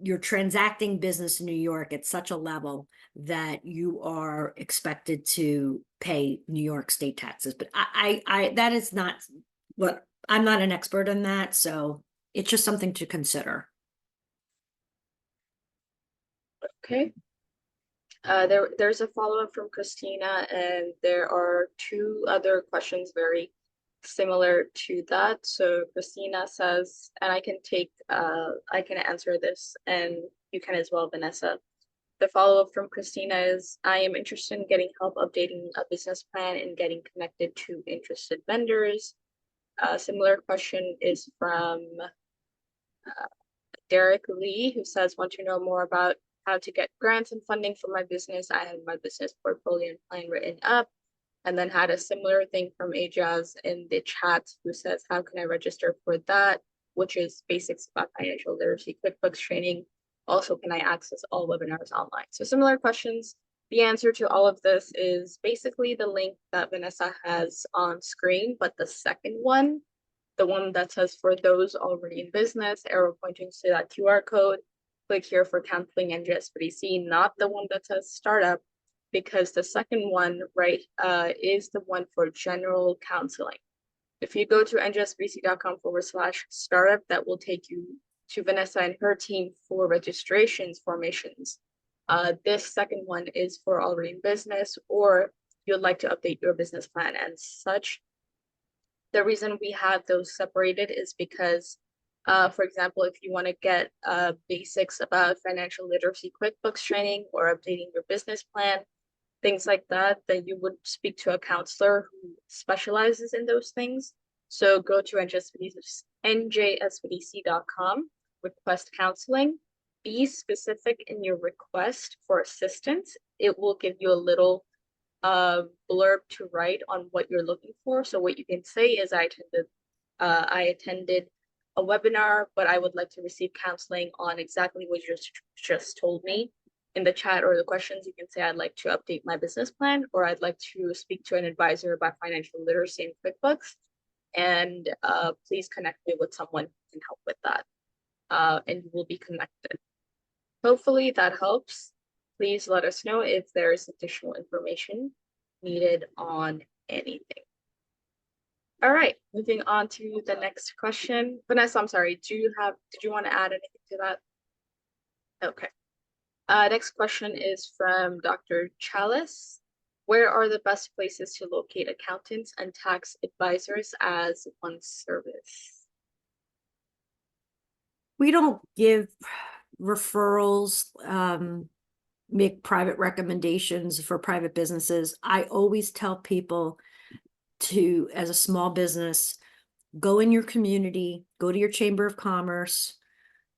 you're transacting business in New York at such a level that you are expected to pay New York state taxes. But I that is not what, I'm not an expert in that, so it's just something to consider. Okay. There's a follow-up from Christina, and there are two other questions very similar to that. So Christina says, and I can answer this, and you can as well, Vanessa. The follow-up from Christina is, I am interested in getting help updating a business plan and getting connected to interested vendors. A similar question is from Derek Lee, who says, want to know more about how to get grants and funding for my business. I have my business portfolio and plan written up. And then had a similar thing from Ajaz in the chat, who says, how can I register for that? Which is basics about financial literacy, QuickBooks training. Also, can I access all webinars online? So similar questions. The answer to all of this is basically the link that Vanessa has on screen, but the second one, the one that says for those already in business, arrow pointing to that QR code, click here for counseling NJSBDC, not the one that says startup, because the second one, right, is the one for general counseling. If you go to njsbdc.com/startup, that will take you to Vanessa and her team for registrations formations. This second one is for already in business, or you'd like to update your business plan and such. The reason we have those separated is because For example, if you want to get basics about financial literacy QuickBooks training or updating your business plan, things like that, then you would speak to a counselor who specializes in those things. So go to NJSBDC.com, request counseling, be specific in your request for assistance. It will give you a little blurb to write on what you're looking for. So what you can say is I attended a webinar, but I would like to receive counseling on exactly what you just told me. In the chat or the questions, you can say I'd like to update my business plan, or I'd like to speak to an advisor about financial literacy and QuickBooks. And please connect me with someone who can help with that. And you will be connected. Hopefully that helps. Please let us know if there is additional information needed on anything. All right, moving on to the next question. Vanessa, I'm sorry, did you want to add anything to that? Okay. Next question is from Dr. Chalice. Where are the best places to locate accountants and tax advisors as one service? We don't give referrals, make private recommendations for private businesses. I always tell people to, as a small business, go in your community, go to your Chamber of Commerce,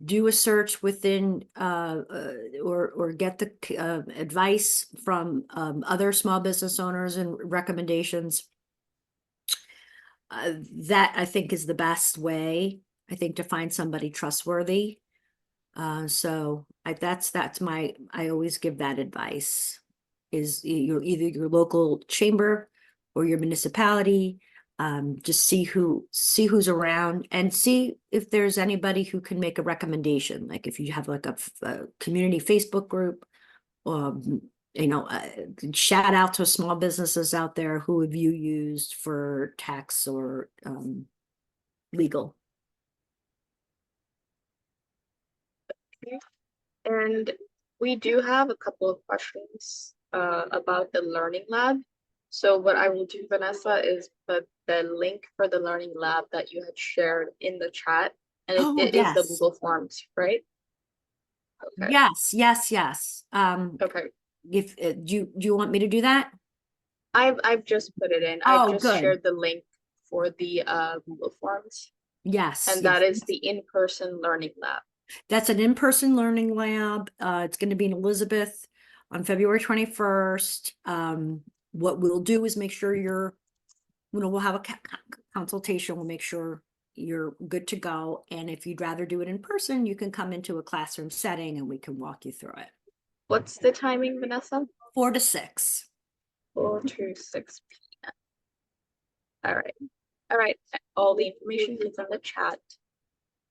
do a search within or get the advice from other small business owners and recommendations. That I think is the best way, I think, to find somebody trustworthy. So I always give that advice, is either your local chamber or your municipality. Just see who's around and see if there's anybody who can make a recommendation. Like if you have like a community Facebook group, shout out to small businesses out there. Who have you used for tax or legal? And we do have a couple of questions about the Learning Lab. So what I will do, Vanessa, is put the link for the Learning Lab that you had shared in the chat. And it is the Yes. Google Forms, right? Okay. Yes. Okay. If do you want me to do that? I've just put it in. Oh, I just good. shared the link for the Google Forms. Yes. And that is the in-person Learning Lab. That's an in-person learning lab. It's going to be in Elizabeth on February 21st. What we'll do is make sure we'll have a consultation. We'll make sure you're good to go. And if you'd rather do it in person, you can come into a classroom setting and we can walk you through it. What's the timing, Vanessa? 4 to 6. 4 to 6 p.m. All right. All the information is in the chat.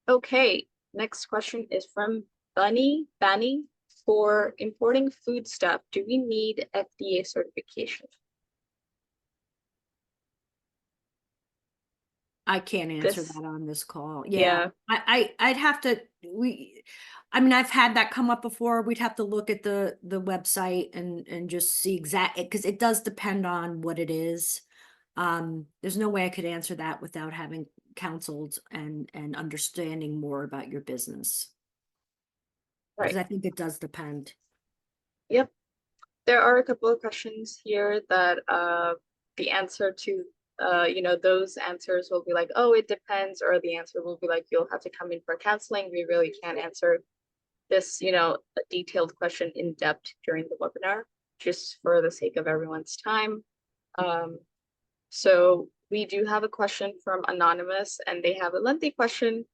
Okay. Next question is from Bunny. For importing food stuff, do we need FDA certification? I can't answer that on this call. Yeah. I'd have to, I've had that come up before. We'd have to look at the website and just see exactly, because it does depend on what it is. There's no way I could answer that without having counseled and understanding more about your business. Right. Because I think it does depend. Yep. There are a couple of questions here that the answer to those answers will be like, oh, it depends, or the answer will be like, you'll have to come in for counseling. We really can't answer this, a detailed question in depth during the webinar, just for the sake of everyone's time. So we do have a question from Anonymous, and they have a lengthy question.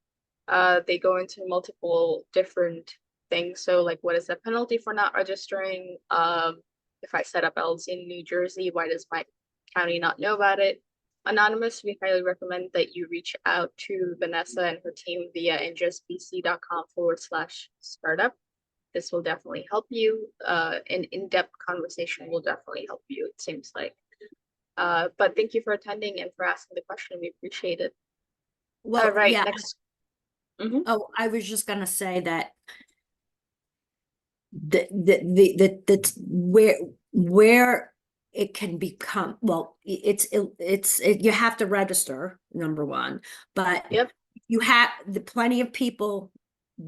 They go into multiple different things. So like, what is the penalty for not registering? If I set up LLC in New Jersey, why does my county not know about it? Anonymous, we highly recommend that you reach out to Vanessa and her team via njsbc.com/startup. This will definitely help you. An in-depth conversation will definitely help you, it seems like. But thank you for attending and for asking the question. We appreciate it. Well, all right, yeah. next. Oh, I was just gonna say that where it can become, well, you have to register, number one, but yep. you have the plenty of people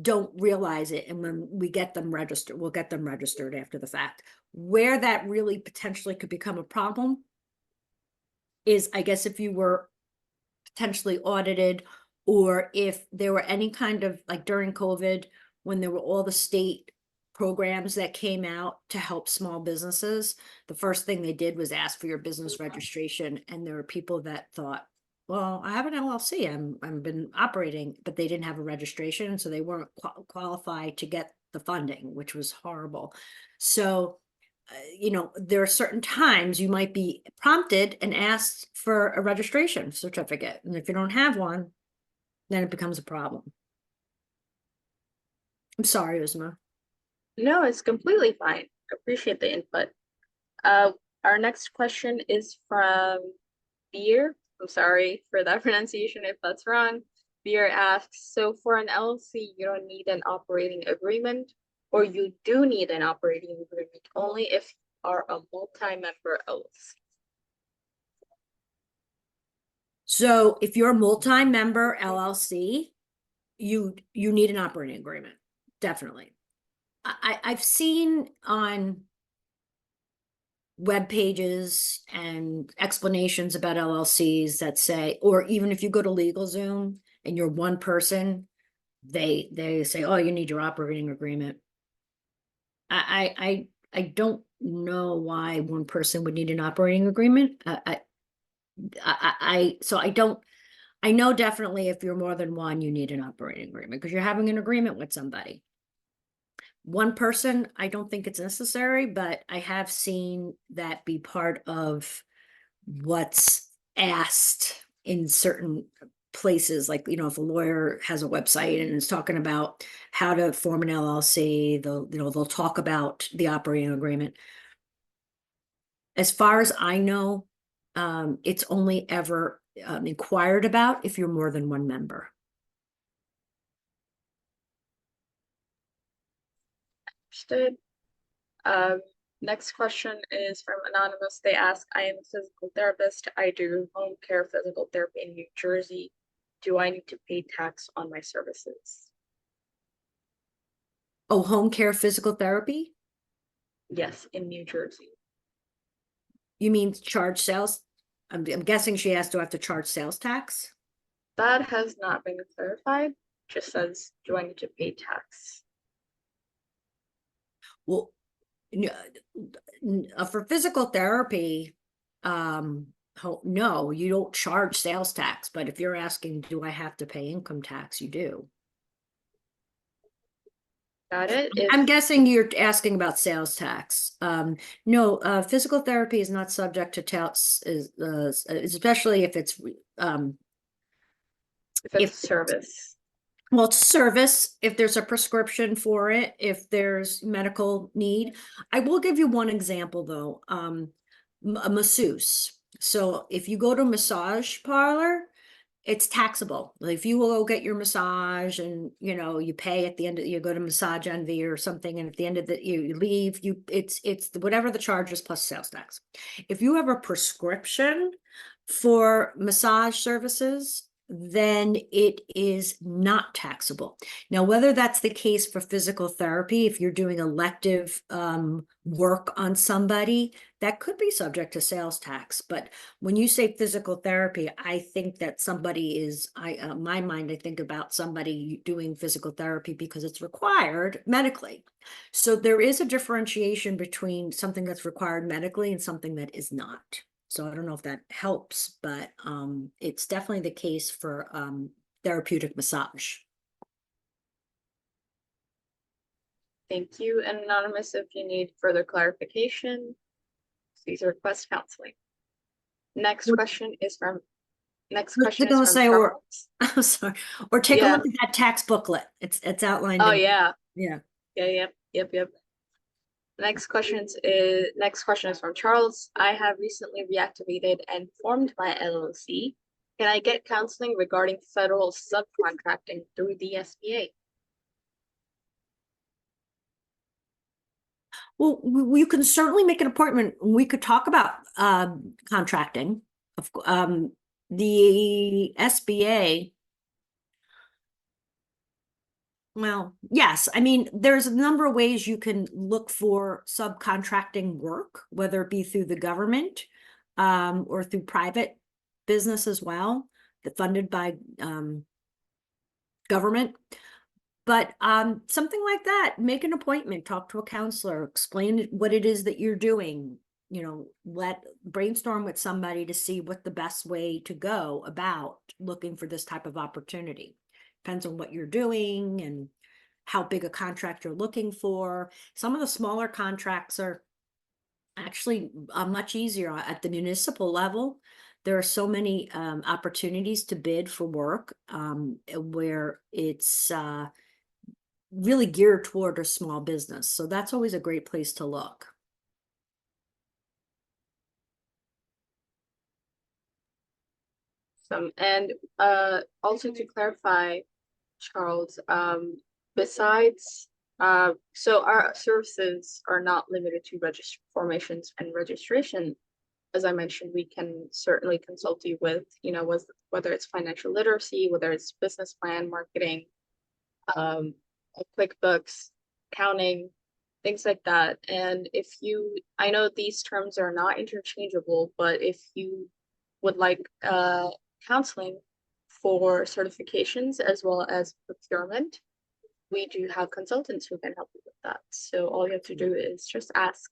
don't realize it, and when we get them registered, we'll get them registered after the fact. Where that really potentially could become a problem is, I guess, if you were potentially audited, or if there were any kind of, like during COVID, when there were all the state programs that came out to help small businesses, the first thing they did was ask for your business registration. And there were people that thought, well, I have an LLC, I've been operating, but they didn't have a registration, so they weren't qualified to get the funding, which was horrible. So there are certain times you might be prompted and asked for a registration certificate. And if you don't have one, then it becomes a problem. I'm sorry, Uzma. No, it's completely fine. Appreciate the input. Our next question is from Beer. I'm sorry for that pronunciation if that's wrong. Beer asks, so for an LLC, you don't need an operating agreement, or you do need an operating agreement only if you are a multi-member LLC? So if you're a multi-member LLC, you need an operating agreement, definitely. I've seen on web pages and explanations about LLCs that say, or even if you go to LegalZoom and you're one person, they say, oh, you need your operating agreement. I don't know why one person would need an operating agreement. I know definitely if you're more than one, you need an operating agreement because you're having an agreement with somebody. One person, I don't think it's necessary, but I have seen that be part of what's asked in certain places. Like, if a lawyer has a website and is talking about how to form an LLC, they'll talk about the operating agreement. As far as I know, it's only ever inquired about if you're more than one member. Understood. Next question is from Anonymous. They ask, I am a physical therapist. I do home care physical therapy in New Jersey. Do I need to pay tax on my services? Oh, home care physical therapy? Yes, in New Jersey. You mean charge sales? I'm guessing she has to have to charge sales tax. That has not been clarified. Just says, do I need to pay tax? Well, for physical therapy, no, you don't charge sales tax. But if you're asking, do I have to pay income tax? You do. Got it. I'm guessing you're asking about sales tax. No, physical therapy is not subject to tax, especially if it's if it's a service. Well, it's service, if there's a prescription for it, if there's medical need. I will give you one example though, a masseuse. So if you go to a massage parlor, it's taxable. Like if you will go get your massage and you pay at the end of, you go to Massage Envy or something, and at the end of the you leave, it's whatever the charge is plus sales tax. If you have a prescription for massage services, then it is not taxable. Now, whether that's the case for physical therapy, if you're doing elective work on somebody, that could be subject to sales tax. But when you say physical therapy, I think that somebody is, my mind, I think about somebody doing physical therapy because it's required medically. So there is a differentiation between something that's required medically and something that is not. So I don't know if that helps, but it's definitely the case for therapeutic massage. Thank you. And Anonymous, if you need further clarification, please request counseling. Next question is from Charles. I'm sorry. Or take a look at that tax booklet. It's outlined. Oh, yeah. Yeah. Yep. Next question is from Charles. I have recently reactivated and formed my LLC. Can I get counseling regarding federal subcontracting through the SBA? Well, you can certainly make an appointment. We could talk about contracting. The SBA Well, yes. I mean, there's a number of ways you can look for subcontracting work, whether it be through the government, or through private business as well, that funded by, government. But something like that, make an appointment, talk to a counselor, explain what it is that you're doing, brainstorm with somebody to see what the best way to go about looking for this type of opportunity. Depends on what you're doing and how big a contract you're looking for. Some of the smaller contracts are actually much easier at the municipal level. There are so many opportunities to bid for work where it's really geared toward a small business. So that's always a great place to look. And also to clarify, Charles, besides, so our services are not limited to formations and registration. As I mentioned, we can certainly consult you with, whether it's financial literacy, whether it's business plan, marketing, um, QuickBooks, accounting, things like that. And I know these terms are not interchangeable, but if you would like counseling for certifications as well as procurement, we do have consultants who can help you with that. So all you have to do is just ask.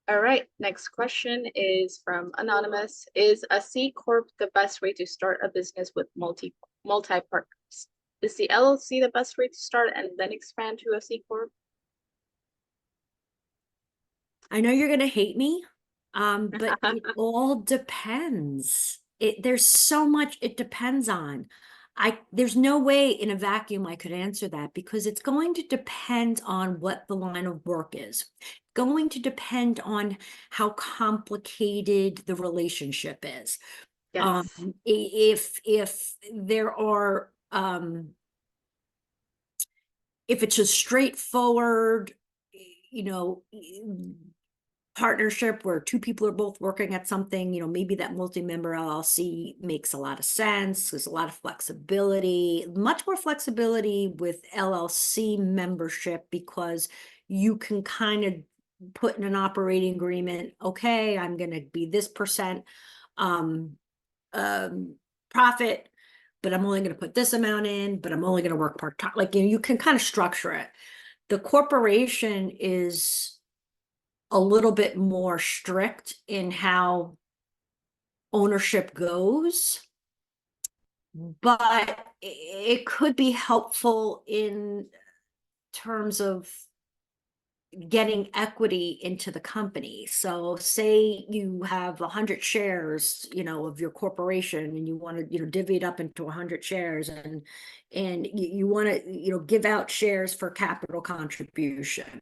All right, next question is from Anonymous. Is a C Corp the best way to start a business with multi-partners? Is the LLC the best way to start and then expand to a C Corp? I know you're going to hate me, but it all depends. There's so much it depends on. There's no way in a vacuum I could answer that because it's going to depend on what the line of work is. Going to depend on how complicated the relationship is. Yes. If there are if it's a straightforward, you know, partnership where two people are both working at something, maybe that multi-member LLC makes a lot of sense. There's a lot of flexibility, much more flexibility with LLC membership because you can kind of put in an operating agreement, okay, I'm going to be this percent profit, but I'm only going to put this amount in, but I'm only going to work part-time. Like, you can kind of structure it. The corporation is a little bit more strict in how ownership goes, but it could be helpful in terms of getting equity into the company. So say you have 100 shares, of your corporation and you want to, divvy it up into 100 shares and you want to, give out shares for capital contribution.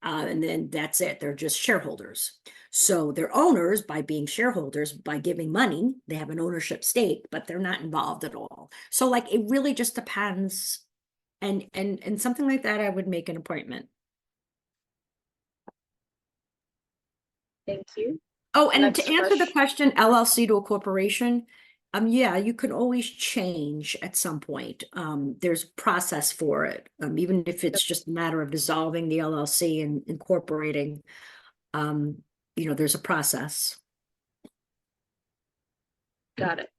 And then that's it. They're just shareholders. So they're owners by being shareholders, by giving money. They have an ownership stake, but they're not involved at all. So like it really just depends. And something like that, I would make an appointment. Thank you. Oh, and to Next answer the question. question, LLC to a corporation, yeah, you can always change at some point. There's a process for it. Even if it's just a matter of dissolving the LLC and incorporating, there's a process. Got it.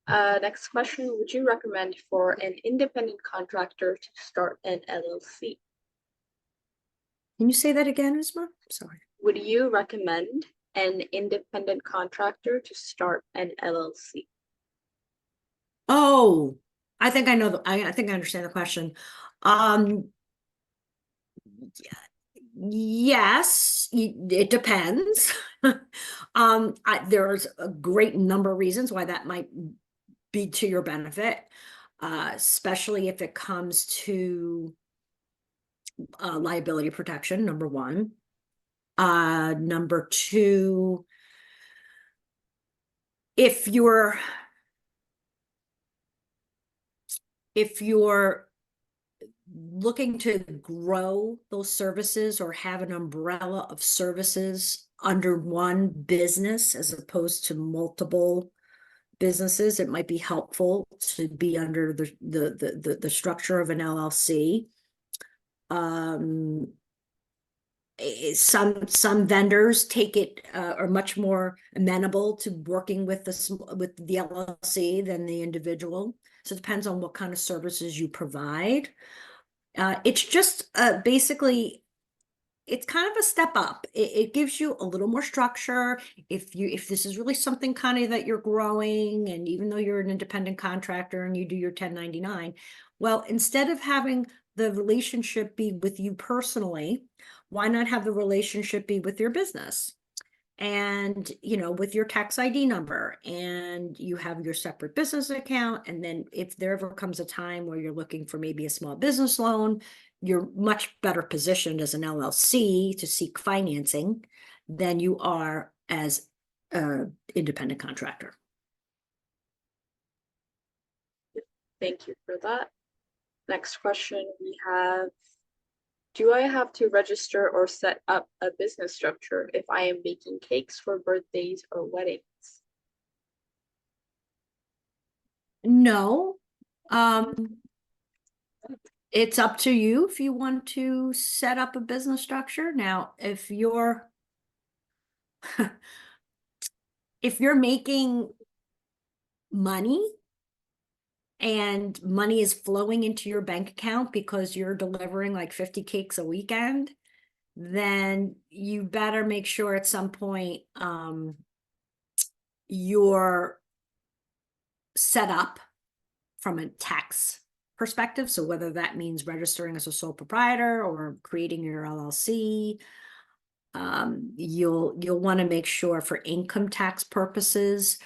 Next question. Would you recommend for an independent contractor to start an LLC? Can you say that again, Isma? Sorry. Would you recommend an independent contractor to start an LLC? Oh, I think I know I think I understand the question. Yes, it depends. There's a great number of reasons why that might be to your benefit, especially if it comes to liability protection, number one. Number two, if you're looking to grow those services or have an umbrella of services under one business as opposed to multiple businesses, it might be helpful to be under the structure of an LLC. Some vendors take it are much more amenable to working with the LLC than the individual. So it depends on what kind of services you provide. It's just basically, it's kind of a step up. It gives you a little more structure. If this is really something kind of that you're growing, and even though you're an independent contractor and you do your 1099, well, instead of having the relationship be with you personally, why not have the relationship be with your business? And, with your tax ID number, and you have your separate business account. And then if there ever comes a time where you're looking for maybe a small business loan, you're much better positioned as an LLC to seek financing than you are as an independent contractor. Thank you for that. Next question we have, do I have to register or set up a business structure if I am baking cakes for birthdays or weddings? No. It's up to you if you want to set up a business structure. Now, if you're making money and money is flowing into your bank account because you're delivering like 50 cakes a weekend, then you better make sure at some point you're set up from a tax perspective. So whether that means registering as a sole proprietor or creating your LLC, you'll want to make sure for income tax purposes,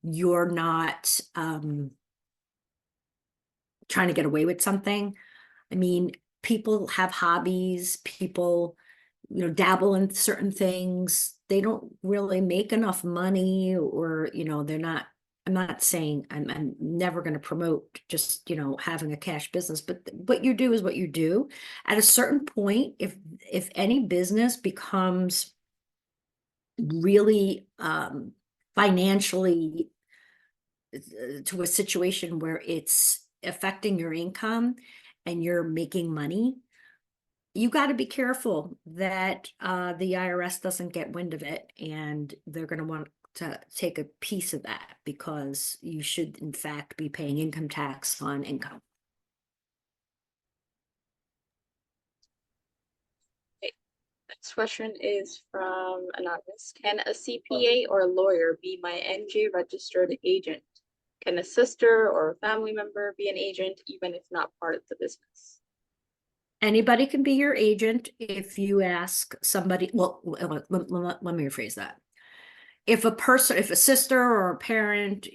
you're not trying to get away with something. I mean, people have hobbies, people, dabble in certain things. They don't really make enough money, or, they're not, I'm not saying I'm never going to promote just, having a cash business, but what you do is what you do. At a certain point, if any business becomes really financially to a situation where it's affecting your income and you're making money, you got to be careful that the IRS doesn't get wind of it, and they're going to want to take a piece of that, because you should in fact be paying income tax on income. Next question is from Anonymous. Can a CPA or a lawyer be my NJ registered agent? Can a sister or a family member be an agent, even if not part of the business? Anybody can be your agent if you ask somebody. Well, let me rephrase that. If a sister or a parent,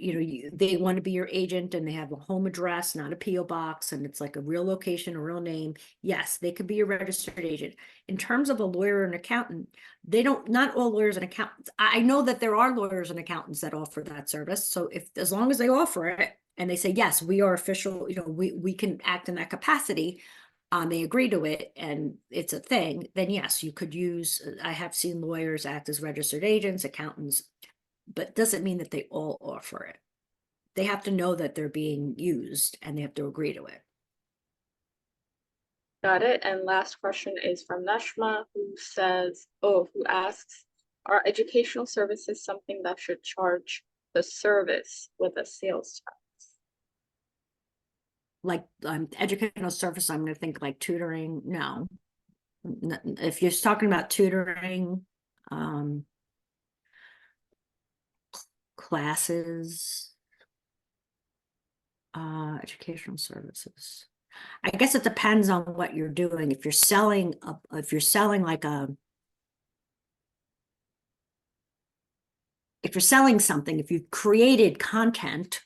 they want to be your agent and they have a home address, not a PO box, and it's like a real location, a real name, yes, they could be a registered agent. In terms of a lawyer and accountant, not all lawyers and accountants. I know that there are lawyers and accountants that offer that service. So as long as they offer it and they say, yes, we are official, we can act in that capacity, they agree to it and it's a thing, then yes, you could use, I have seen lawyers act as registered agents, accountants, but doesn't mean that they all offer it. They have to know that they're being used and they have to agree to it. Got it. And last question is from Nashma, who asks, are educational services something that should charge the service with a sales tax? Like educational service, I'm going to think like tutoring. No. If you're talking about tutoring, classes, educational services. I guess it depends on what you're doing. If you're selling something, if you've created content,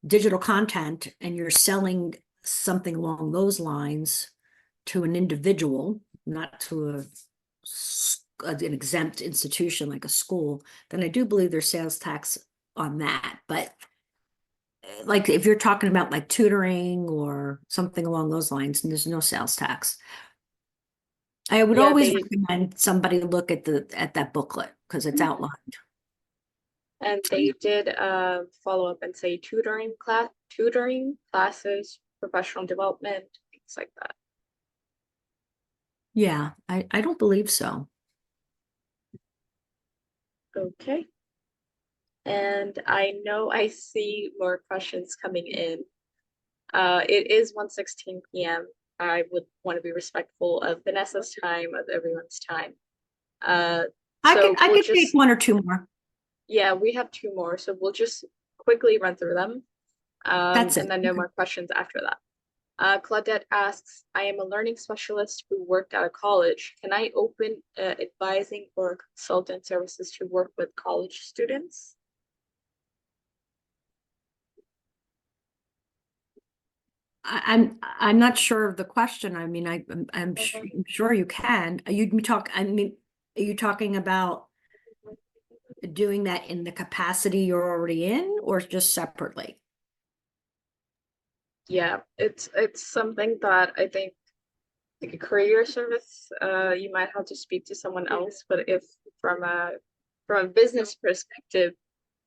digital content, and you're selling something along those lines to an individual, not to an exempt institution like a school, then I do believe there's sales tax on that. But like if you're talking about like tutoring or something along those lines, there's no sales tax. I would always recommend somebody look at that booklet because it's outlined. And they did follow up and say tutoring classes, professional development, things like that. Yeah, I don't believe so. Okay. And I know I see more questions coming in. It is 1:16 p.m. I would want to be respectful of Vanessa's time, of everyone's time. So I we'll could take just, one or two more. yeah, we have two more, so we'll just quickly run through them. That's And it. then no more questions after that. Claudette asks, I am a learning specialist who worked out of college. Can I open advising or consultant services to work with college students? I'm not sure of the question. I mean, I'm sure you can. Are you talking about doing that in the capacity you're already in, or just separately? Yeah, it's something that I think like a career service, you might have to speak to someone else, but if from a business perspective,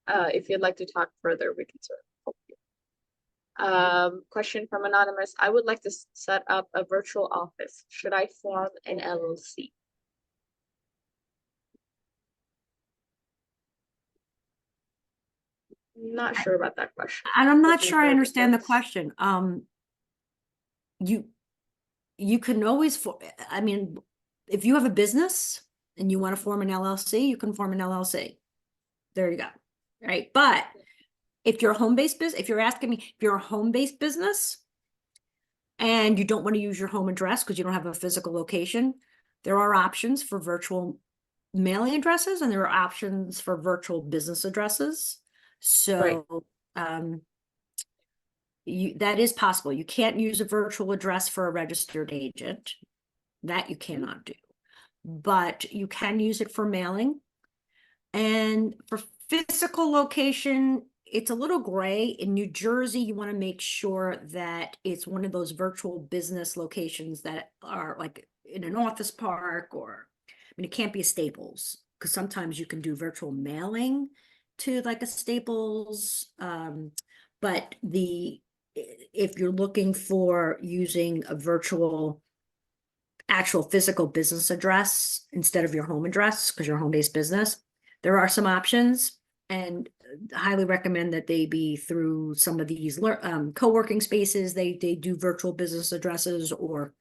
if you'd like to talk further, we can sort of help you. Question from Anonymous. I would like to set up a virtual office. Should I form an LLC? Not sure about that question. And I'm not Looking sure I for understand the details. question. You you can always I mean, if you have a business and you want to form an LLC, you can form an LLC. There you go. Right. But if you're a home-based business, if you're asking me if you're a home-based business and you don't want to use your home address because you don't have a physical location, there are options for virtual mailing addresses and there are options for virtual business addresses. Right. So that is possible. You can't use a virtual address for a registered agent. That you cannot do. But you can use it for mailing. And for physical location, it's a little gray. In New Jersey, you want to make sure that it's one of those virtual business locations that are like in an office park, or, I mean, it can't be a Staples, because sometimes you can do virtual mailing to like a Staples. But if you're looking for using a virtual actual physical business address instead of your home address, because you're a home-based business, there are some options, and highly recommend that they be through some of these co-working spaces. They do virtual business addresses, or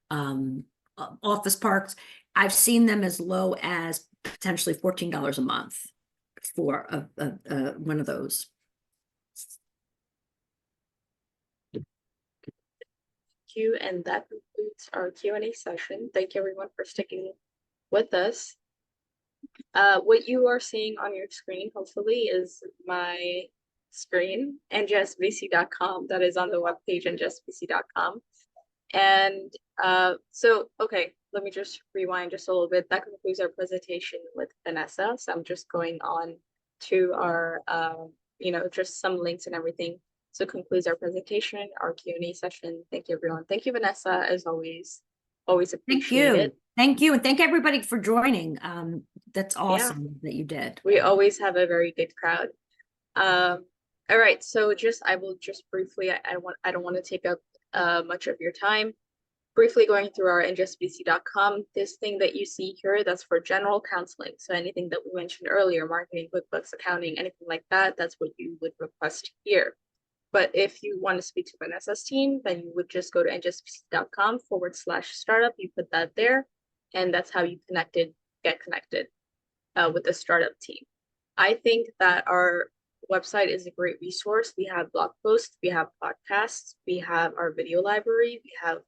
office parks. I've seen them as low as potentially $14 a month for one of those. You, and that concludes our Q&A session. Thank you everyone for sticking with us. What you are seeing on your screen, hopefully, is my screen, njsbdc.com. That is on the webpage, njsbdc.com. And so, okay, let me just rewind just a little bit. That concludes our presentation with Vanessa. So I'm just going on to our, just some links and everything. So concludes our presentation, our Q&A session. Thank you, everyone. Thank you, Vanessa, as always. Always Thank appreciate you. it. Thank you. And thank everybody for joining. That's Yeah. awesome that you did. We always have a very good crowd. All right, so I will just briefly, I don't want to take up much of your time. Briefly going through our njsbdc.com, this thing that you see here, that's for general counseling. So anything that we mentioned earlier, marketing, QuickBooks, accounting, anything like that, that's what you would request here. But if you want to speak to Vanessa's team, then you would just go to njsbdc.com/startup. You put that there, and that's how you get connected with the startup team. I think that our website is a great resource. We have blog posts, we have podcasts, we have our video library, we have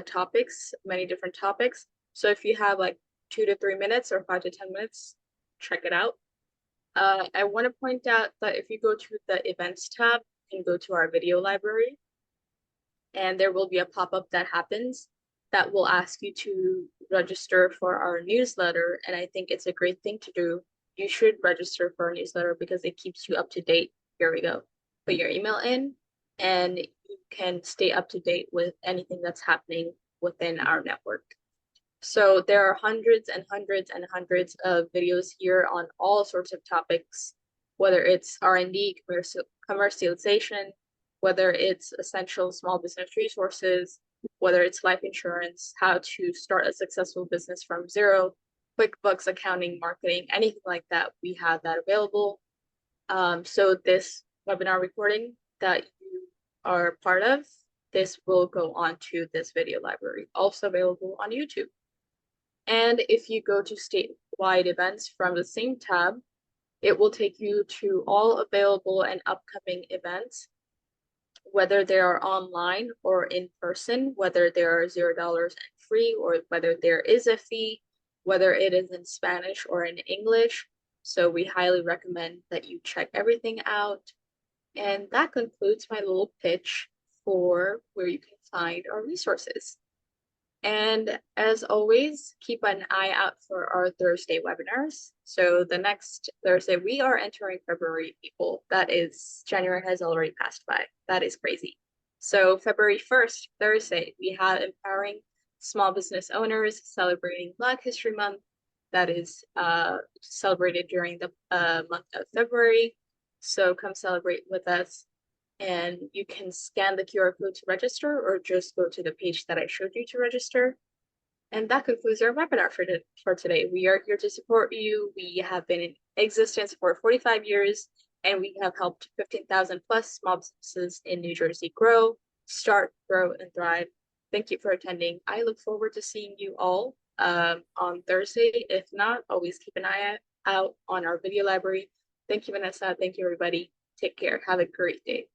topics, many different topics. So if you have like 2 to 3 minutes or 5 to 10 minutes, check it out. I want to point out that if you go to the events tab and go to our video library, and there will be a pop-up that happens that will ask you to register for our newsletter. And I think it's a great thing to do. You should register for our newsletter because it keeps you up to date. Here we go. Put your email in and you can stay up to date with anything that's happening within our network. So there are hundreds and hundreds and hundreds of videos here on all sorts of topics, whether it's R&D, commercialization, whether it's essential small business resources, whether it's life insurance, how to start a successful business from zero, QuickBooks, accounting, marketing, anything like that, we have that available. So this webinar recording that you are part of, this will go on to this video library, also available on YouTube. And if you go to statewide events from the same tab, it will take you to all available and upcoming events, whether they are online or in person, whether they are $0 and free, or whether there is a fee, whether it is in Spanish or in English. So we highly recommend that you check everything out. And that concludes my little pitch for where you can find our resources. And as always, keep an eye out for our Thursday webinars. So the next Thursday, we are entering February, people. That is, January has already passed by. That is crazy. So February 1st, Thursday, we have Empowering Small Business Owners celebrating Black History Month. That is celebrated during the month of February. So come celebrate with us. And you can scan the QR code to register, or just go to the page that I showed you to register. And that concludes our webinar for today. We are here to support you. We have been in existence for 45 years, and we have helped 15,000 plus small businesses in New Jersey grow, start, grow, and thrive. Thank you for attending. I look forward to seeing you all on Thursday. If not, always keep an eye out on our video library. Thank you, Vanessa. Thank you, everybody. Take care. Have a great day.